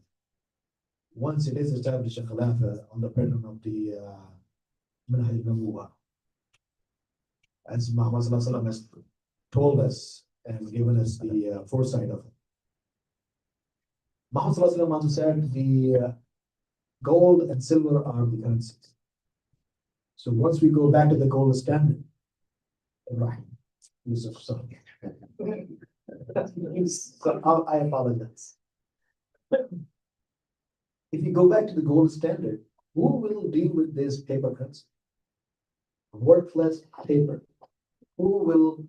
[SPEAKER 8] Once it is established a Khilafah on the pattern of the Manhaj Nabuwa, as Muhammad Sallallahu Alaihi Wasallam has told us and given us the foresight of it. Muhammad Sallallahu Alaihi Wasallam also said the gold and silver are the currencies. So once we go back to the gold standard, Ibrahim, Yusuf, sorry. So I apologize. If you go back to the gold standard, who will deal with this paper currency? Worthless paper. Who will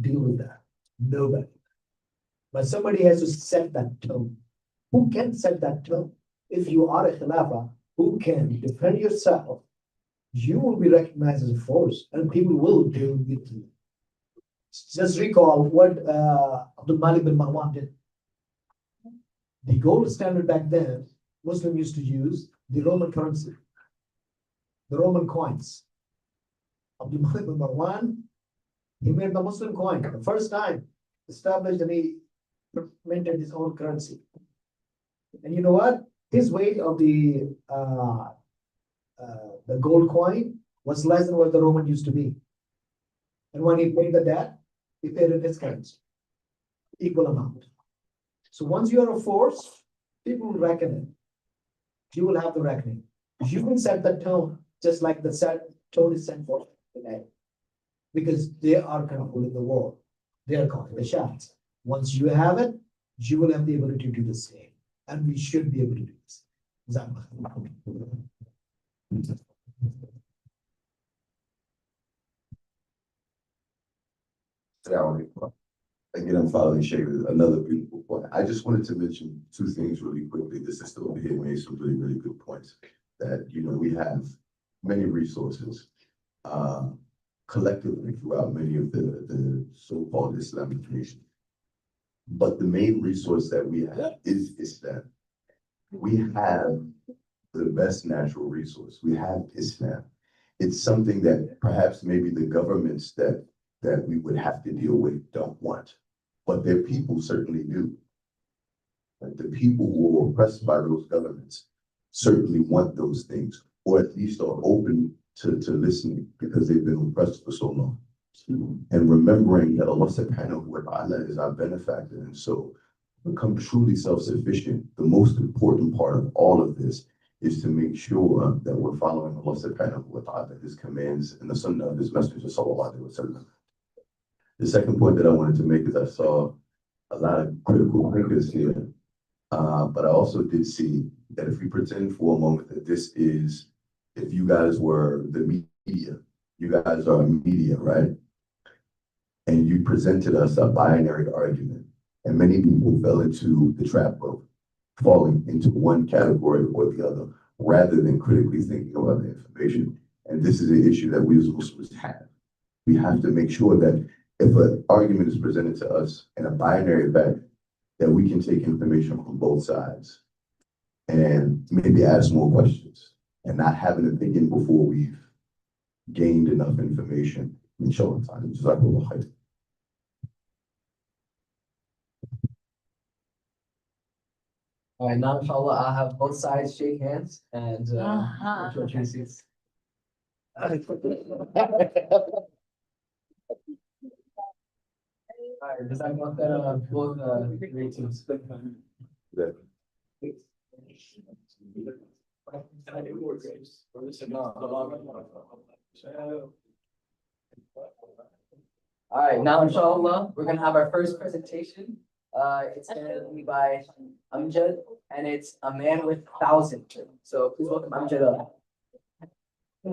[SPEAKER 8] deal with that? Nobody. But somebody has to set that tone. Who can set that tone? If you are a Khilafah, who can defend yourself, you will be recognized as a force and people will deal with you. Just recall what Abdul Malik bin Marwan did. The gold standard back then, Muslim used to use the Roman currency, the Roman coins. Abdul Malik bin Marwan, he made the Muslim coin the first time, established, and he minted his own currency. And you know what? His weight of the gold coin was less than what the Roman used to be. And when he paid the debt, he paid in his currency, equal amount. So once you are a force, people will reckon it. You will have the reckoning. You will set the tone, just like the tone is set for today. Because they are controlling the war. They are calling the shots. Once you have it, you will have the ability to do the same. And we should be able to do this.
[SPEAKER 9] again, I'm following Shay with another beautiful point. I just wanted to mention two things really quickly. The sister over here made some really, really good points. That, you know, we have many resources collectively throughout many of the so-called Islamic nations. But the main resource that we have is Islam. We have the best natural resource. We have Islam. It's something that perhaps maybe the governments that we would have to deal with don't want, but their people certainly do. Like the people who are oppressed by those governments certainly want those things, or at least are open to listening because they've been oppressed for so long. And remembering that Allah subhanahu wa ta'ala is our benefactor, and so become truly self-sufficient. The most important part of all of this is to make sure that we're following Allah subhanahu wa ta'ala, his commands and the sunnah of his messenger sallallahu alaihi wasallam. The second point that I wanted to make is I saw a lot of critical thinkers here, but I also did see that if we pretend for a moment that this is, if you guys were the media, you guys are media, right? And you presented us a binary argument, and many people fell into the trap of falling into one category or the other, rather than critically thinking about the information. And this is an issue that we as Muslims have. We have to make sure that if an argument is presented to us in a binary fashion, that we can take information from both sides and maybe ask more questions and not have an opinion before we've gained enough information. Inshallah. Jazakallah khair.
[SPEAKER 2] All right, now inshallah, I'll have both sides shake hands and introduce your seats. All right, does that want that both great teams? All right, now inshallah, we're gonna have our first presentation. It's gonna be by Amjad, and it's a man with 1,000. So please welcome Amjad up.
[SPEAKER 12] I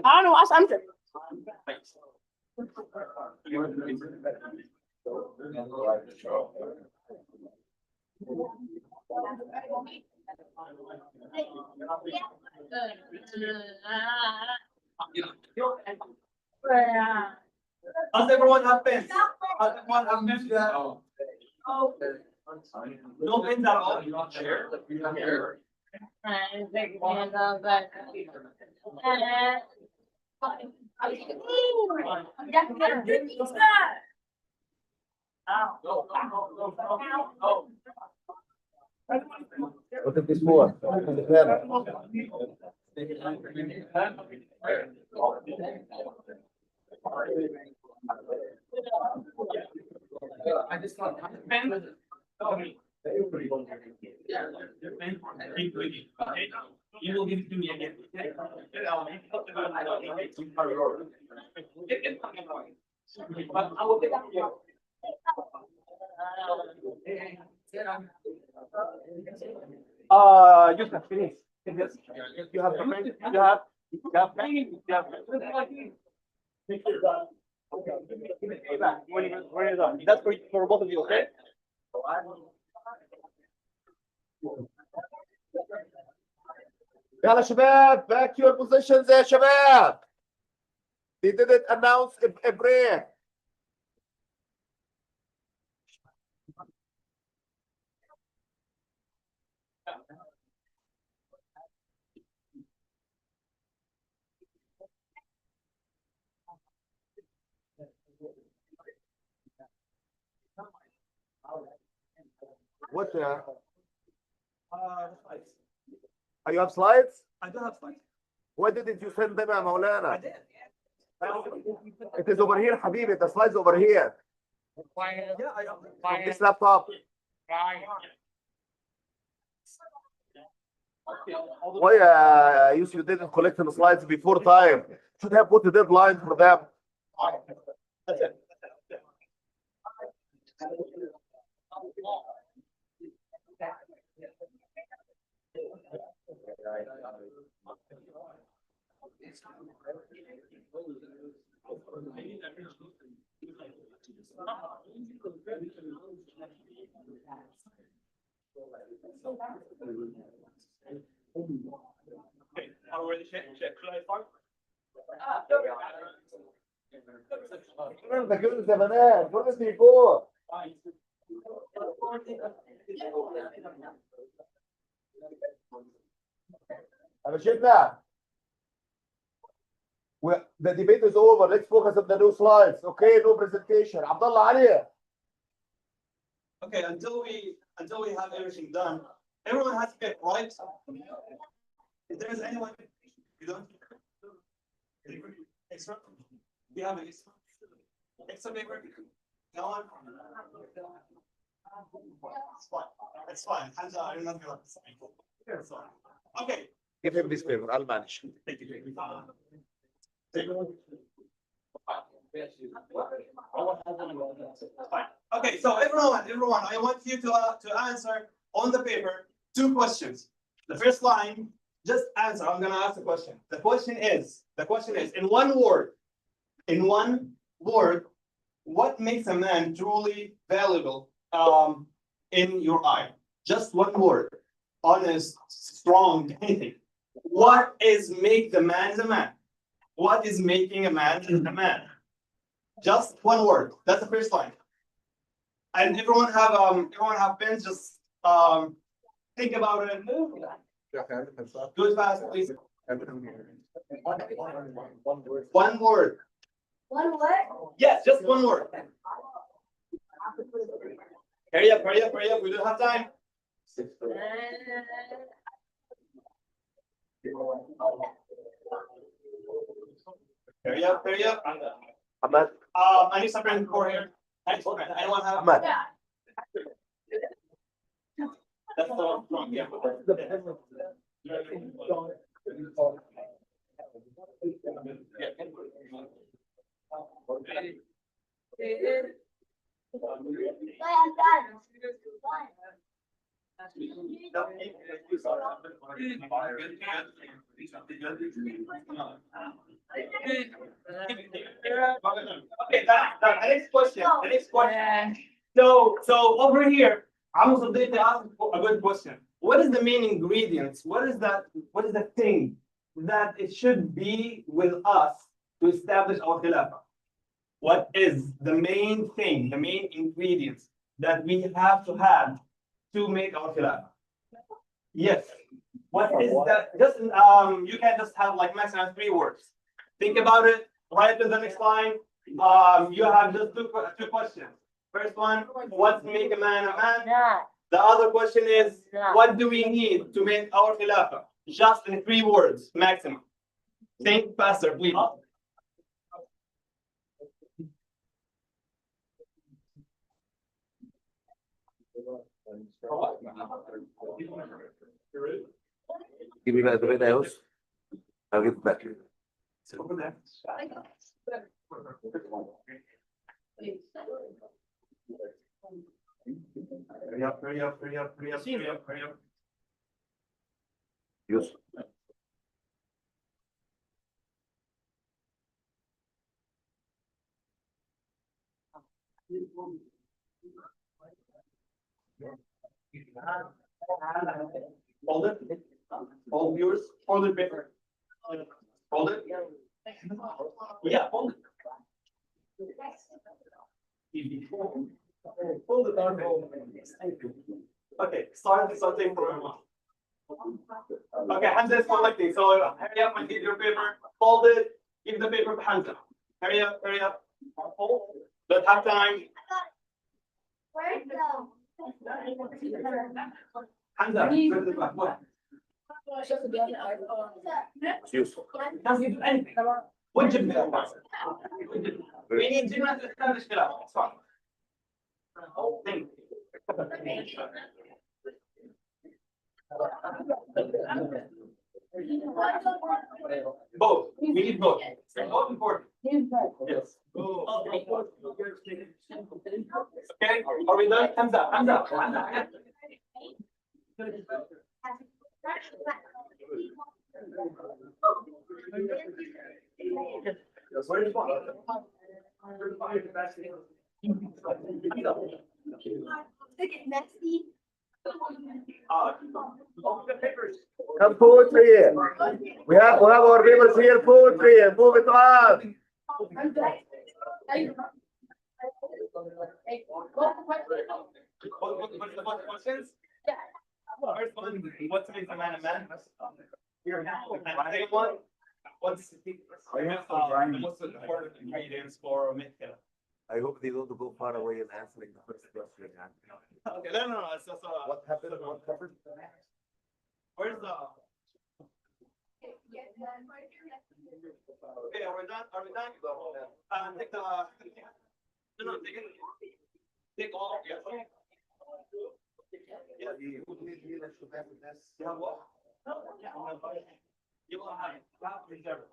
[SPEAKER 12] don't know, I'm just.
[SPEAKER 10] Does everyone have pens? Does everyone have pens? No pens at all? You want chair?
[SPEAKER 1] Look at this boy.
[SPEAKER 10] I just want pen. You will give it to me again.
[SPEAKER 7] Yusuf, finish. You have the pen? You have pen? You have Where is that? That's for both of you, okay?
[SPEAKER 1] يلا شباب, back to your positions يا شباب. They didn't announce a break. What the? You have slides?
[SPEAKER 6] I do have slides.
[SPEAKER 1] Why didn't you send them يا
[SPEAKER 6] I
[SPEAKER 1] مولانا?
[SPEAKER 6] did.
[SPEAKER 1] It is over here حبيبي. The slides over here.
[SPEAKER 6] Yeah,
[SPEAKER 1] From this laptop. Why you didn't collect the slides before time? Should have put a deadline for them. ده كده زمانات. What is before? أنا شفنا. The debate is over. Let's focus on the new slides. Okay, no presentation. Abdullah Ali.
[SPEAKER 15] Okay, until we have everything done, everyone has to pick, right? If there is anyone, you don't. Extra? Do you have an extra? Extra paper? No one? It's fine. It's fine. Hands out. I'm not gonna. It's fine. Okay.
[SPEAKER 1] Give him this paper. I'll manage.
[SPEAKER 15] Thank you. Fine. Okay, so everyone, I want you to answer on the paper 2 questions. The first line, just answer. I'm gonna ask the question. The question is, in one word, what makes a man truly valuable in your eye? Just one word. Honest, strong, anything. What is make the man the man? What is making a man a man? Just one word. That's the first line. And everyone have pens. Just think about it. Do it fast, please. One word.
[SPEAKER 11] One word?
[SPEAKER 15] Yes, just one word. Hurry up. We don't have time. Hurry up.
[SPEAKER 1] Ahmed.
[SPEAKER 15] I need something for here. Anyone have?
[SPEAKER 1] Ahmed.
[SPEAKER 15] That's the one wrong. Yeah. Okay, the next question. So over here, I'm also going to ask a good question. What is the main ingredients? What is the thing that it should be with us to establish our khilafah? What is the main thing, the main ingredients that we have to make our khilafah? Yes. What is that? Just you can just have like maximum 3 words. Think about it. Right to the next line. You have just two questions. First one, what make a man a man? The other question is, what do we need to make our khilafah? Just in 3 words, maximum. Think faster, please.
[SPEAKER 1] Give me back the videos. I'll give it back.
[SPEAKER 15] Hurry up.
[SPEAKER 1] Yes.
[SPEAKER 15] Hold it. Hold yours. Hold it paper. Hold it. Yeah, hold it. Hold it down. Okay, start something for everyone. Okay, Hamza is collecting, so hurry up and get your paper. Hold it. Give the paper to Hamza. Hurry up. Don't have time.
[SPEAKER 11] Where go?
[SPEAKER 15] Hamza, go to the back. What?
[SPEAKER 1] Useful.
[SPEAKER 15] Doesn't do anything. What did we need to establish khilafah. It's fine. Thank Both. We need both. Both important. Yes. Okay. Are we done? Hands up. Hands up. Hands up.
[SPEAKER 1] Come poetry here. We have our papers here, poetry. Move it on.
[SPEAKER 15] What questions? First one, what makes a man a man? Second one, what's the most important ingredients for mikvah?
[SPEAKER 1] I hope they don't go far away in answering the first question.
[SPEAKER 15] Okay, no. It's just,
[SPEAKER 1] What happened? What happened?
[SPEAKER 15] where's the? Okay, are we done? Are we done? Take the. No, take it. Take all. Yeah. Yeah, what? You will have reserve.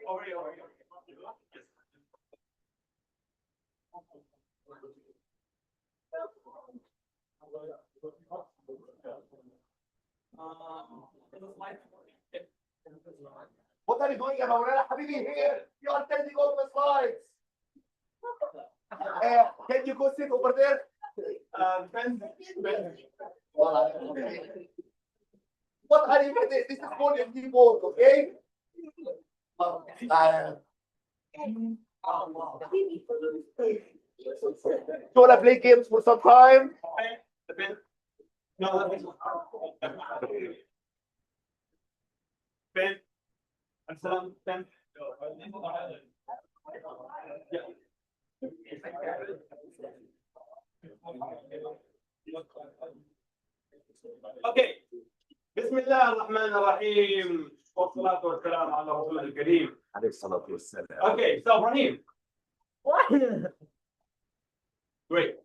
[SPEAKER 15] Over here.
[SPEAKER 1] What are you doing, Maulana Habibi, here? You are taking all the slides. Can you go sit over there? What are you doing? This is only keyboard, okay? You wanna play games for some time?
[SPEAKER 15] No, Ben. Salam, Ben. Okay. بسم الله الرحمن الرحيم والصلاة والسلام على رسول الكريم.
[SPEAKER 1] عليه الصلاة والسلام.
[SPEAKER 15] Okay, so Rahim. Great.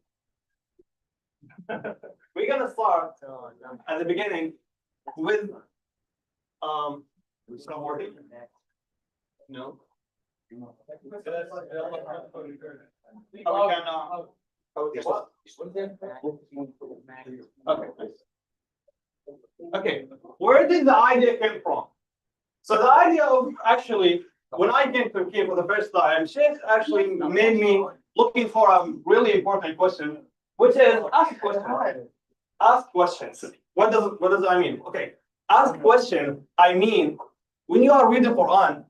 [SPEAKER 15] We're gonna start at the beginning with stop working. No. Okay, where did the idea come from? So the idea of actually, when I came to Turkey for the first time, Sheikh actually made me looking for a really important question, which is ask questions. Ask questions. What does I mean? Okay, ask question. I mean, when you are reading Quran,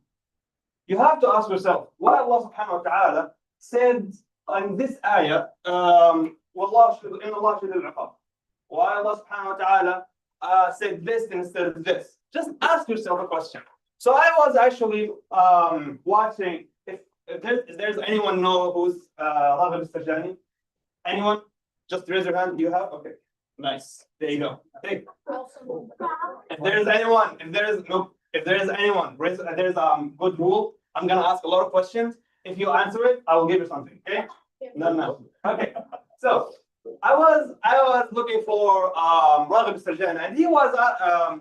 [SPEAKER 15] you have to ask yourself what Allah subhanahu wa ta'ala said in this ayah, Wallah inna Allah shadidul iqab. Why Allah subhanahu wa ta'ala said this instead of this. Just ask yourself a question. So I was actually watching if there's anyone know who's Raghib Istajani? Anyone? Just raise your hand. You have? Okay. Nice. There you go. Hey. If there's anyone, if there is anyone, there's good rule. I'm gonna ask a lot of questions. If you answer it, I will give you something. Okay? No. Okay. So I was looking for Raghib Sarjan, and he was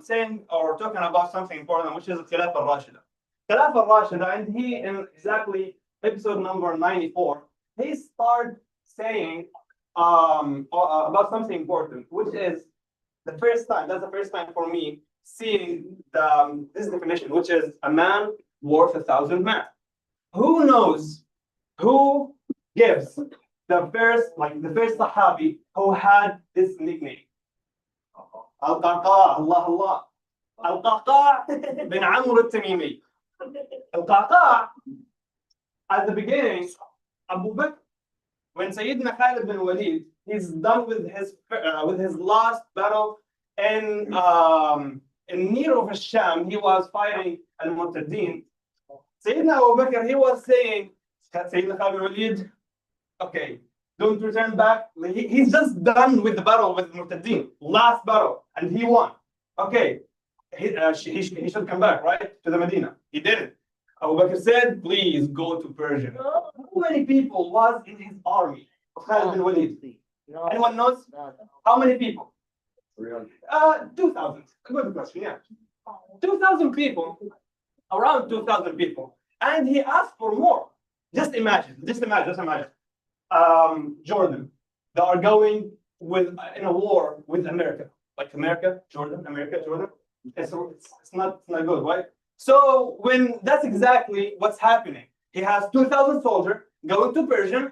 [SPEAKER 15] saying or talking about something important, which is Khilaf al-Rashida. Khilaf al-Rashida, and he in exactly episode number 94, he started saying about something important, which is the first time. That's the first time for me seeing this definition, which is a man worth 1,000 men. Who knows who gives the first Sahabi who had this nickname? Al-Qaqa, Allah. Al-Qaqa bin Amr al-Tamimi. Al-Qaqa, at the beginning, Abu Bakr, when Sayyidina Khalid bin Walid, he's done with his last battle in near of Sham, he was fighting al-Murtadeen. Sayyidina Abu Bakr, he was saying, Sayyidina Khalid bin Walid, okay, don't return back. He's just done with the battle with Murtadeen, last battle, and he won. Okay, he should come back, right, to the Medina. He didn't. Abu Bakr said, please go to Persia. How many people was in his army of Khalid bin Walid? Anyone knows? How many people? 2,000. Good question, yeah. 2,000 people, around 2,000 people. And he asked for more. Just imagine. Jordan, they are going in a war with America. Like America, Jordan. It's not good, right? So that's exactly what's happening. He has 2,000 soldiers going to Persia,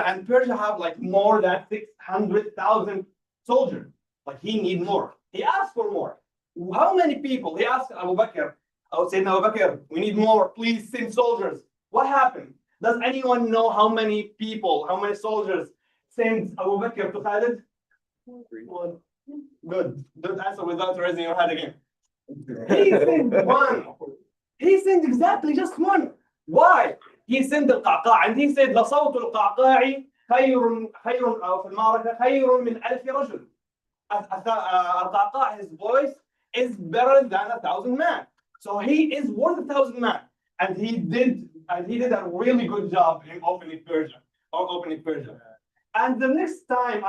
[SPEAKER 15] and Persia have like more than 600,000 soldiers. Like he need more. He asked for more. How many people? He asked Abu Bakr, Sayyidina Abu Bakr, we need more. Please send soldiers. What happened? Does anyone know how many people, how many soldiers sent Abu Bakr to Khalid? Good. Don't answer without raising your hand again. He sent one. He sent exactly just one. Why? He sent القعقاع and he said لصوت القعقاع خير أو في المعركة خير من 1,000 رجل. القعقاع, his voice is better than 1,000 men. So he is worth 1,000 men. And he did a really good job in opening Persia. And the next time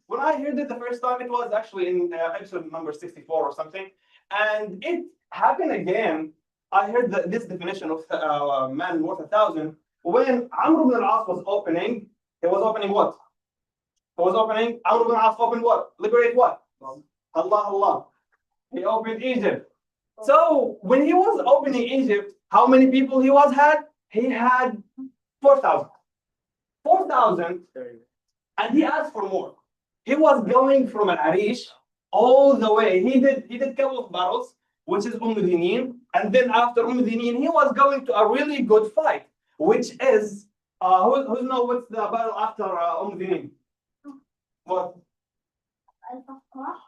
[SPEAKER 15] when I heard it the first time, it was actually in episode number 64 or something. And it happened again. I heard this definition of man worth 1,000 when Amr ibn al-As was opening. He was opening what? Amr ibn al-As opened what? Liberate what? Allah. He opened Egypt. So when he was opening Egypt, how many people he had? He had 4,000. 4,000. And he asked for more. He was going from Al-Arish all the way. He did a couple of battles, which is Dinin. And then after Dinin, he was going to a really good fight, which is who knows what's the battle after Dinin? What?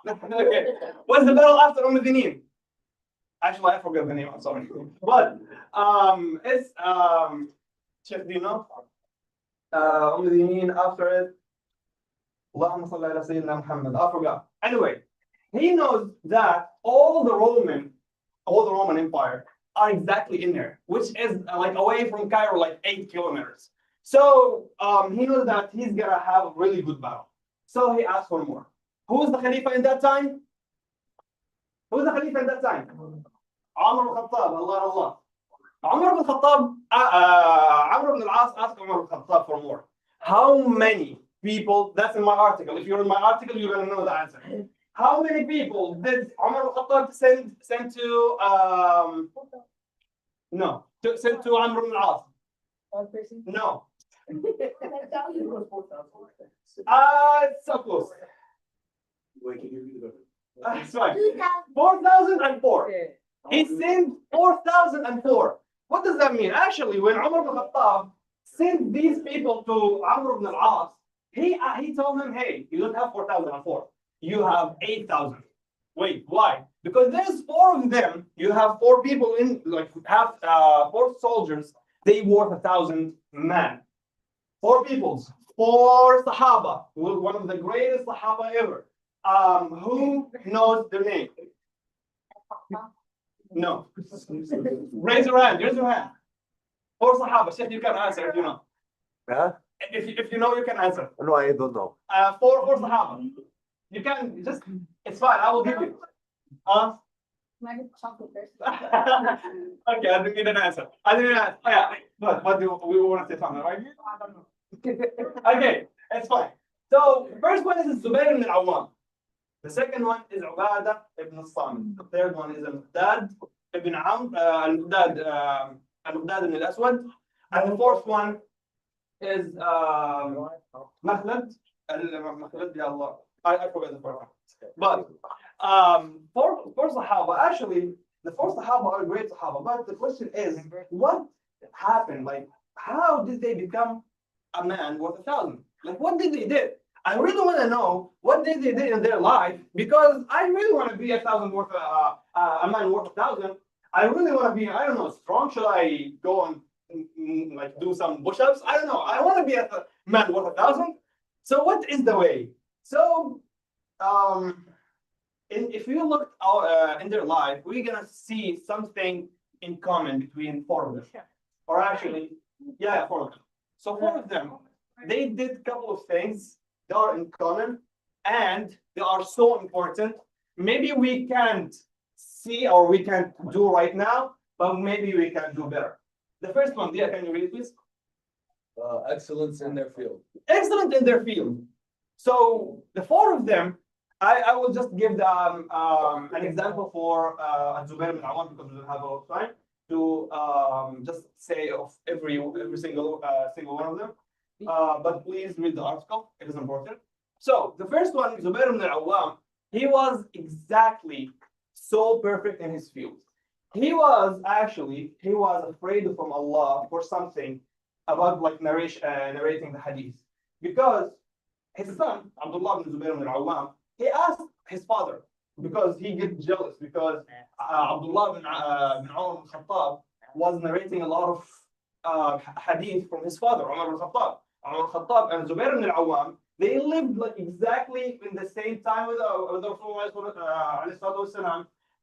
[SPEAKER 15] Okay. What's the battle after Dinin? Actually, I forgot the name. I'm sorry. But it's Sheikh, do you know? Dinin after it. Allahumma salli ala Sayyidina Muhammad. I forgot. Anyway, he knows that all the Roman Empire are exactly in there, which is like away from Cairo, like 8 kilometers. So he knows that he's gonna have a really good battle. So he asked for more. Who's the Khalifa in that time? Amr ibn Khattab, Allah. Amr ibn Khattab, Amr ibn al-As asked Amr ibn Khattab for more. How many people? That's in my article. If you're in my article, you're gonna know the answer. How many people did Umar al-Khattab send to Amr ibn al-As?
[SPEAKER 13] One person?
[SPEAKER 15] No. So close. That's right. 4,004. He sent 4,004. What does that mean? Actually, when Umar ibn al-Khattab sent these people to Amr ibn al-As, he told him, hey, you don't have 4,004. You have 8,000. Wait, why? Because there's 4 of them. You have 4 people in, like, 4 soldiers. They worth 1,000 men. 4 peoples. 4 Sahaba. One of the greatest Sahaba ever. Who knows their name? No. Raise your hand. 4 Sahaba. Sheikh, you can answer if you know.
[SPEAKER 1] Huh?
[SPEAKER 15] If you know, you can answer.
[SPEAKER 1] No, I don't know.
[SPEAKER 15] 4 Sahaba. You can just, it's fine, I will give you. Okay, I didn't get an answer. Oh, yeah, but what do we want to say something, right? Okay, it's fine. So, first one is Zubair ibn al-Awwam. The second one is Ubadah ibn al-Samit. The third one is Al-Muqdad ibn Amr, Al-Muqdad ibn al-Aswad. And the fourth one is Makhlad. Makhlad, ya Allah. I forgot the fourth one. But for Sahaba, actually, the 4 Sahaba are great Sahaba. But the question is, what happened? Like, how did they become a man worth 1,000? Like, what did they do? I really want to know what did they do in their life, because I really want to be 1,000 worth a man worth 1,000. I really want to be, I don't know, strong. Should I go and like do some push-ups? I don't know. I want to be man worth 1,000. So what is the way? So, if you look in their life, we're gonna see something in common between four of them, or actually, yeah, four of them. So four of them, they did a couple of things that are in common, and they are so important. Maybe we can't see or we can't do right now, but maybe we can do better. The first one, Dia, can you read, please?
[SPEAKER 5] Excellence in their field.
[SPEAKER 15] Excellent in their field. So the four of them, I will just give an example for Zubair bin Awam because we don't have a lot of time to just say of every single one of them. But please read the article; it is important. So the first one, Zubair bin Awam, he was exactly so perfect in his field. He was afraid from Allah for something about like narrating the hadith because his son Abdullah bin Zubair bin Awam, he asked his father because he gets jealous because Abdullah bin Umar bin Khattab was narrating a lot of hadith from his father Umar bin Khattab. Umar bin Khattab and Zubair bin Awam, they lived like exactly in the same time with Rasulullah,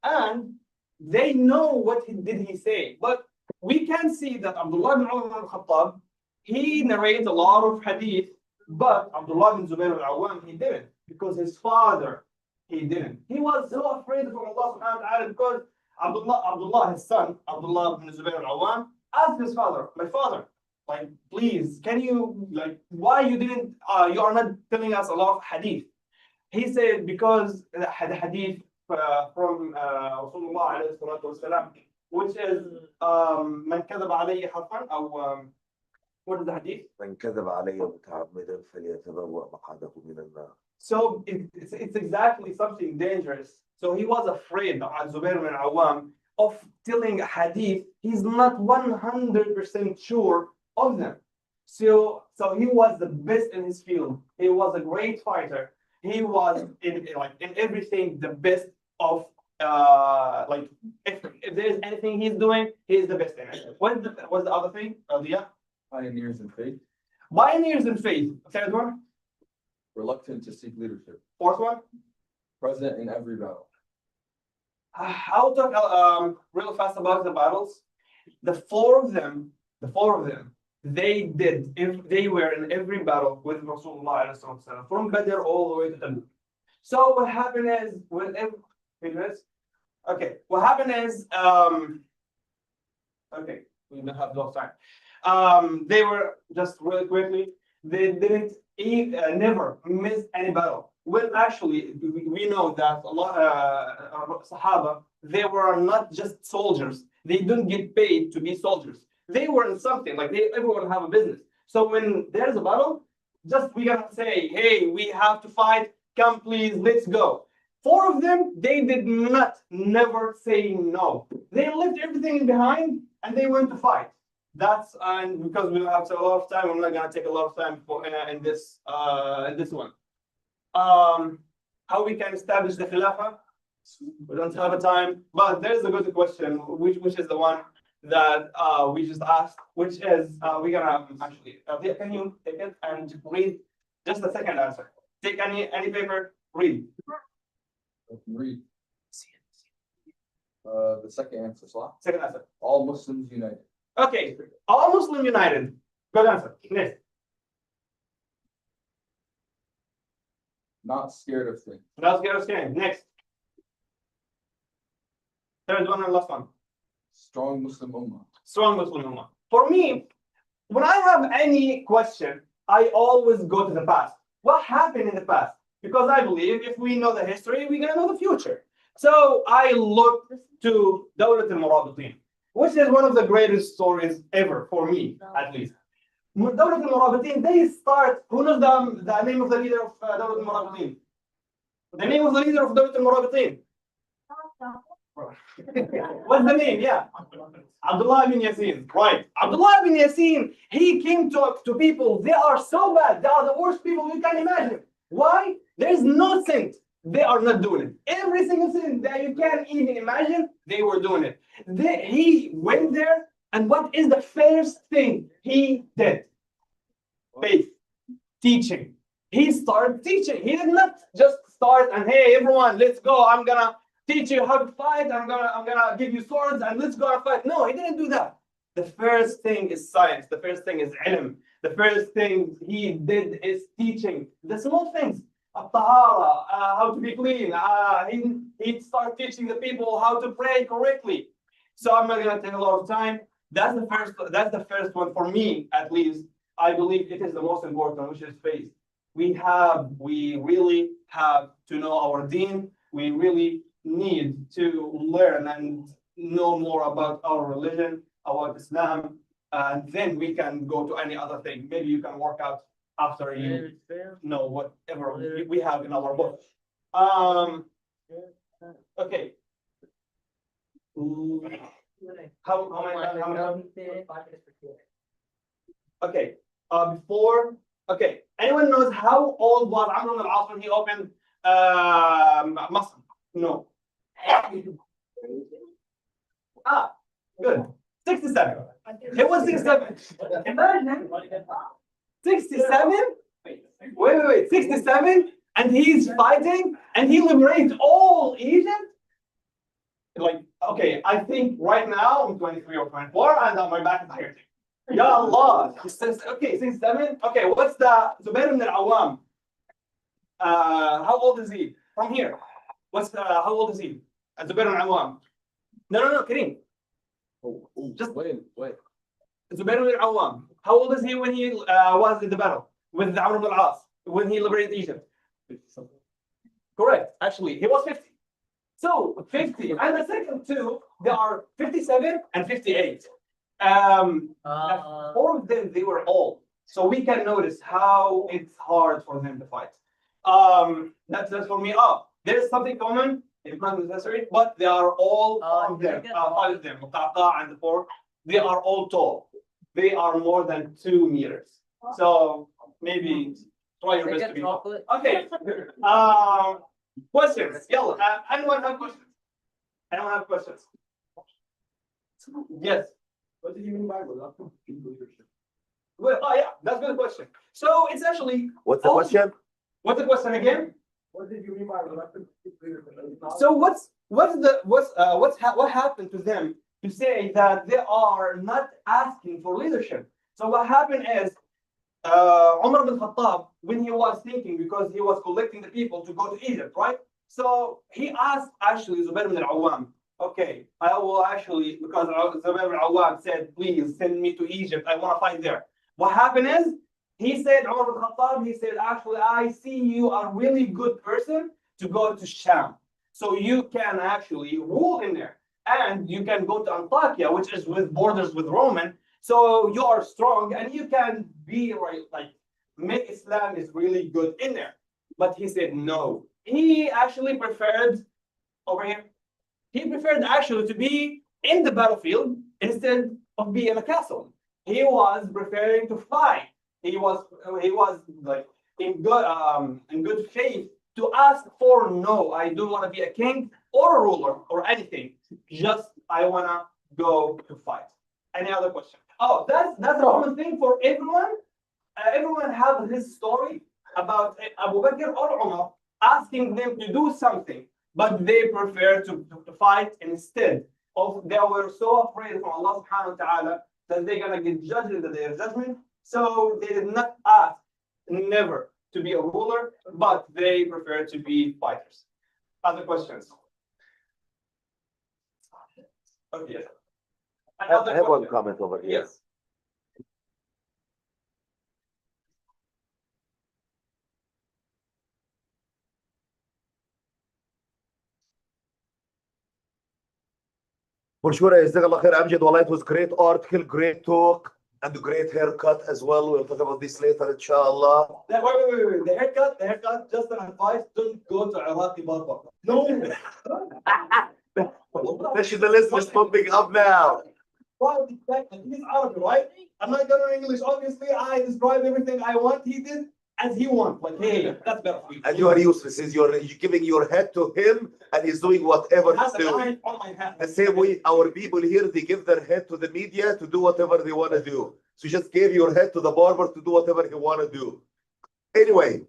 [SPEAKER 15] and they know what did he say. But we can see that Abdullah bin Umar bin Khattab, he narrates a lot of hadith, but Abdullah bin Zubair bin Awam, he didn't, because his father, he didn't. He was so afraid from Allah subhanahu wa ta'ala because Abdullah, his son, Abdullah bin Zubair bin Awam, asked his father, my father, like, please, can you, like, why you didn't, you are not telling us a lot of hadith? He said, because the hadith from Rasulullah alayhi salatu wasalam, which is, من كذب علي حرفا, أو what is the hadith?
[SPEAKER 16] من كذب علي متعمدا فليتبوأ مقعده من النار.
[SPEAKER 15] So it's exactly something dangerous. So he was afraid, Zubair bin Awam, of telling a hadith. He's not 100% sure of them. So he was the best in his field. He was a great fighter. He was in everything the best of like if there's anything he's doing, he's the best in it. What's the other thing? Yeah.
[SPEAKER 5] Pioneers in faith.
[SPEAKER 15] Pioneers in faith. Third one.
[SPEAKER 5] Reluctant to seek leadership.
[SPEAKER 15] Fourth one.
[SPEAKER 5] Present in every battle.
[SPEAKER 15] I'll talk real fast about the battles. The four of them, they did. If they were in every battle with Rasulullah from Badr all the way to Tabuk. So what happened is what happened is okay, we don't have a lot of time. They were just really quickly. They didn't never miss any battle. Well, actually, we know that a lot of Sahaba, they were not just soldiers. They didn't get paid to be soldiers. They were in something, like everyone have a business. So when there's a battle, just we gotta say, hey, we have to fight. Come, please, let's go. Four of them, they did not never say no. They left everything behind and they went to fight. That's and because we have a lot of time, I'm not gonna take a lot of time for in this one. How we can establish the Khilafah? We don't have a time, but there's a good question, which is the one that we just asked, which is we're gonna actually. Can you take it and read just the second answer? Take any paper, read.
[SPEAKER 5] Read. The second answer, Salah.
[SPEAKER 15] Second answer.
[SPEAKER 5] All Muslims united.
[SPEAKER 15] Okay, all Muslim united. Good answer. Next.
[SPEAKER 5] Not scared of things.
[SPEAKER 15] Not scared of things. Next. Third one and last one.
[SPEAKER 5] Strong Muslim Ummah.
[SPEAKER 15] Strong Muslim Ummah. For me, when I have any question, I always go to the past. What happened in the past? Because I believe if we know the history, we're gonna know the future. So I look to Dawlat al-Murabitin, which is one of the greatest stories ever for me, at least. Dawlat al-Murabitin, they start. Who knows the name of the leader of Dawlat al-Murabitin? The name of the leader of Dawlat al-Murabitin. What's the name? Yeah. Abdullah ibn Yasin. Right. Abdullah ibn Yasin, he came to people. They are so bad. They are the worst people you can imagine. Why? There is no sin. They are not doing it. Every single sin that you can even imagine, they were doing it. He went there, and what is the first thing he did? Faith. teaching. He started teaching. He did not just start and hey everyone, let's go. I'm gonna teach you how to fight. I'm gonna give you swords and let's go and fight. No, he didn't do that. The first thing is science. The first thing is ilm. The first thing he did is teaching. The small things. الطهارة, how to be clean. He started teaching the people how to pray correctly. So I'm not gonna take a lot of time. That's the first one for me, at least. I believe it is the most important, which is faith. We really have to know our deen. We really need to learn and know more about our religion, about Islam, and then we can go to any other thing. Maybe you can work out after you know whatever we have in our book. Okay. How many? Okay. Before. Okay. Anyone knows how old was Amr ibn al-As when he opened Masr? No. Good. 67. It was 67. Imagine. 67? Wait. 67? And he's fighting and he liberates all Egypt? Like, okay, I think right now I'm 23 or 24 and my back is hurting. Ya Allah. Okay, 67. Okay, what's the Zubair ibn al-Awwam? How old is he? From here. How old is he? Zubair ibn al-Awwam. No, Kareem. Just wait. Zubair ibn al-Awwam. How old is he when he was in the battle with Amr ibn al-As? When he liberated Egypt? Correct. Actually, he was 50. So 50. And the second two, they are 57 and 58. Four of them, they were old. So we can notice how it's hard for them to fight. That's for me. There's something common. It's not necessary, but they are all five of them, and the four, they are all tall. They are more than 2 meters. So maybe try your best to be tall. Okay. Questions? Yalla. Anyone have questions? Yes.
[SPEAKER 5] What did you mean by reluctant leadership?
[SPEAKER 15] Well, yeah, that's a good question. So it's actually.
[SPEAKER 1] What's the question?
[SPEAKER 15] What's the question again?
[SPEAKER 5] What did you mean by reluctant leadership?
[SPEAKER 15] So what happened to them to say that they are not asking for leadership? So what happened is Umar bin Khattab, when he was thinking, because he was collecting the people to go to Egypt, right? So he asked actually Zubair bin al-Awwam, okay, I will actually, because Zubair bin al-Awwam said, please send me to Egypt, I want to fight there. What happened is, he said, Umar bin Khattab, he said, actually, I see you are a really good person to go to Sham. So you can actually rule in there. And you can go to Antakya, which is with borders with Roman. So you are strong and you can be make Islam is really good in there. But he said no. He actually preferred over here. He preferred actually to be in the battlefield instead of being in a castle. He was preferring to fight. He was like in good faith to ask for no. I don't want to be a king or a ruler or anything. Just I wanna go to fight. Any other question? Oh, that's a common thing for everyone. Everyone has his story about Abu Bakr or Umar asking them to do something, but they prefer to fight instead of. They were so afraid from Allah subhanahu wa ta'ala that they're gonna get judged in the day of judgment. So they did not ask never to be a ruler, but they prefer to be fighters. Other questions? Okay.
[SPEAKER 1] I have one comment over here.
[SPEAKER 15] Yes.
[SPEAKER 1] For sure, جزاك الله خير أمجد. والله, it was great article, great talk, and a great haircut as well. We'll talk about this later, inshallah.
[SPEAKER 15] Wait. The haircut, just an advice, don't go to Iraqi barber. No.
[SPEAKER 1] Nationalism is pumping up now.
[SPEAKER 15] Well, he's Arabic, right? I'm not going English. Obviously, I describe everything I want. He did as he wants. Like, hey, that's better for you.
[SPEAKER 1] And you are useless. You're giving your head to him, and he's doing whatever he's doing. The same way our people here, they give their head to the media to do whatever they want to do. So you just gave your head to the barber to do whatever he want to do. Anyway,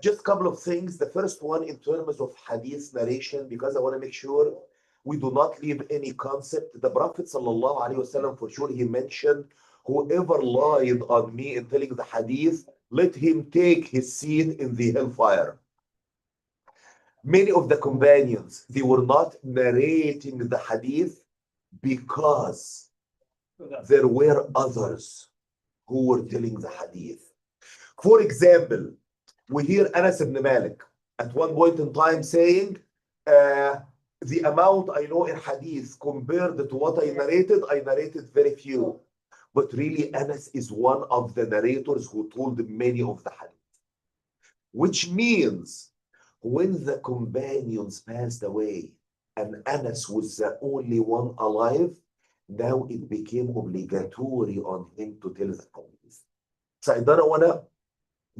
[SPEAKER 1] just a couple of things. The first one in terms of hadith narration, because I want to make sure we do not leave any concept. The Prophet sallallahu alaihi wasallam, for sure, he mentioned, whoever lied on me in telling the hadith, let him take his seat in the hellfire. Many of the companions, they were not narrating the hadith because there were others who were telling the hadith. For example, we hear Anas ibn Malik at one point in time saying, the amount I know in hadith compared to what I narrated very few. But really, Anas is one of the narrators who told many of the hadith. Which means, when the companions passed away and Anas was the only one alive, now it became obligatory on him to tell the hadith. So I don't want to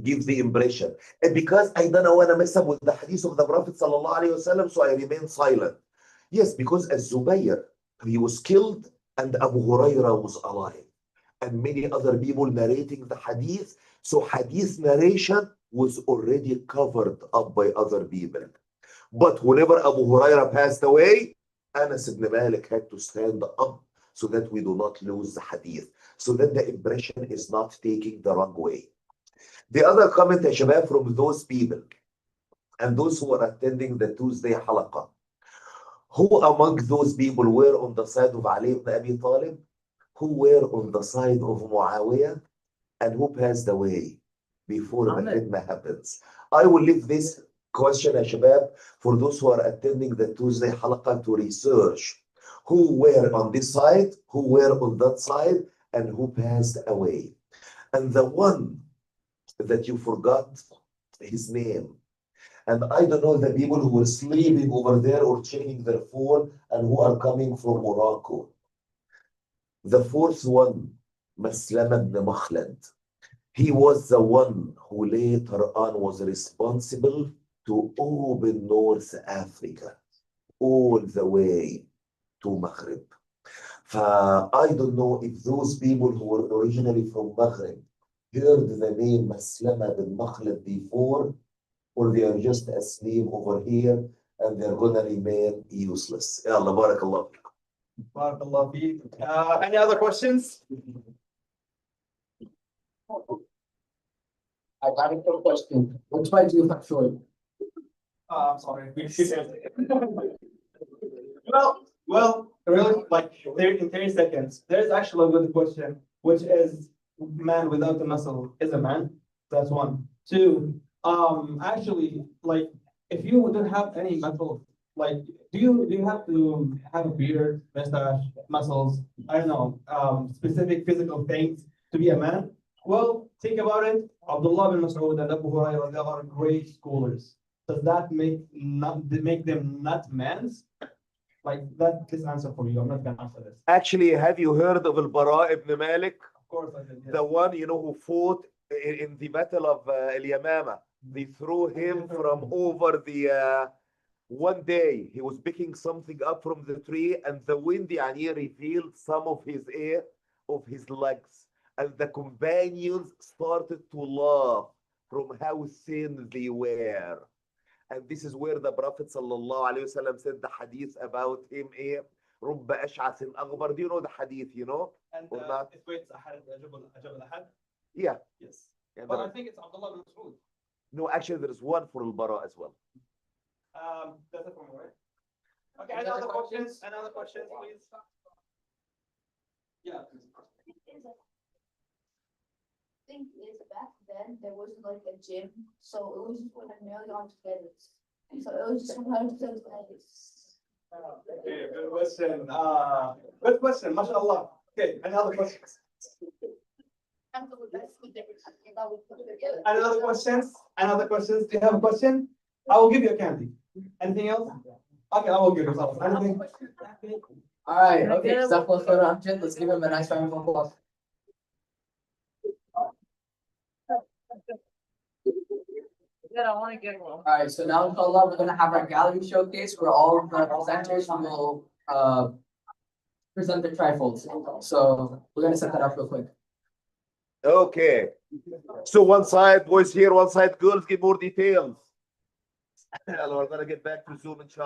[SPEAKER 1] give the impression. And because I don't want to mess up with the hadith of the Prophet sallallahu alaihi wasallam, so I remain silent. Yes, because Az-Zubayr, he was killed and Abu Huraira was alive. And many other people narrating the hadith. So hadith narration was already covered up by other people. But whenever Abu Huraira passed away, Anas ibn Malik had to stand up so that we do not lose the hadith. So that the impression is not taking the wrong way. The other comment, Shabab, from those people and those who are attending the Tuesday halaqah, who among those people were on the side of Ali ibn Abi Talib, who were on the side of Muawiyah, and who passed away before the fitna happens? I will leave this question, Shabab, for those who are attending the Tuesday halaqah to research who were on this side, who were on that side, and who passed away. And the one that you forgot his name, and I don't know the people who were sleeping over there or checking their phone and who are coming from Morocco. The fourth one, Maslam ibn Makhlad. He was the one who later on was responsible to open North Africa all the way to Maghreb. I don't know if those people who were originally from Maghreb heard the name Maslama bin Makhlad before, or they are just asleep over here and they're gonna remain useless. Yalla, barakallah.
[SPEAKER 15] Barakallah feek. Any other questions?
[SPEAKER 2] I got a quick question. Which way do you have short?
[SPEAKER 15] I'm sorry. Well, really, like in 30 seconds, there's actually a good question, which is, man without the muscle is a man. That's one. Two, actually, like, if you don't have any muscle, like, do you have to have a beard, mustache, muscles? I don't know, specific physical things to be a man? Well, think about it. Abdullah bin Mas'ud and Abu Hurairah, they are great scholars. Does that make them not mans? Like, this answer for you. I'm not gonna answer this.
[SPEAKER 1] Actually, have you heard of Al-Bara ibn Malik?
[SPEAKER 15] Of course I did. Yes.
[SPEAKER 1] The one, who fought in the battle of Al-Yamama. They threw him from over the, one day, he was picking something up from the tree and the wind revealed some of his air, of his legs. And the companions started to laugh from how thin they were. And this is where the Prophet ﷺ said the hadith about him, رُبَّ أَشْعَثٍ أَغْبَرٍ. Do you know the hadith,
[SPEAKER 15] And
[SPEAKER 1] or not?
[SPEAKER 15] it waits Jabal Ahad.
[SPEAKER 1] Yeah.
[SPEAKER 15] Yes.
[SPEAKER 1] Yeah,
[SPEAKER 15] But I think it's Abdullah bin Mas'ud.
[SPEAKER 1] no, actually, there is one for Al-Bara as well.
[SPEAKER 15] That's it for me, right? Okay, any other questions? Any other questions, please? Yeah.
[SPEAKER 11] I think is back then there wasn't like a gym, so it was just when I nearly on together. So it was just hard to
[SPEAKER 15] Okay, good question. Good question, mashallah. Okay, another question. Another questions? Another questions? Do you have a question? I will give you a candy. Anything else? Okay, I will give you something. Anything?
[SPEAKER 2] All right, okay, let's give him a nice round of applause.
[SPEAKER 13] I want to get one.
[SPEAKER 2] All right, so now inshallah, we're gonna have our gallery showcase where all of the presenters will present their trifolds. So we're gonna set that up real quick.
[SPEAKER 1] Okay, So one side boys here, one side girls, give more details. We're gonna get back to Zoom inshallah.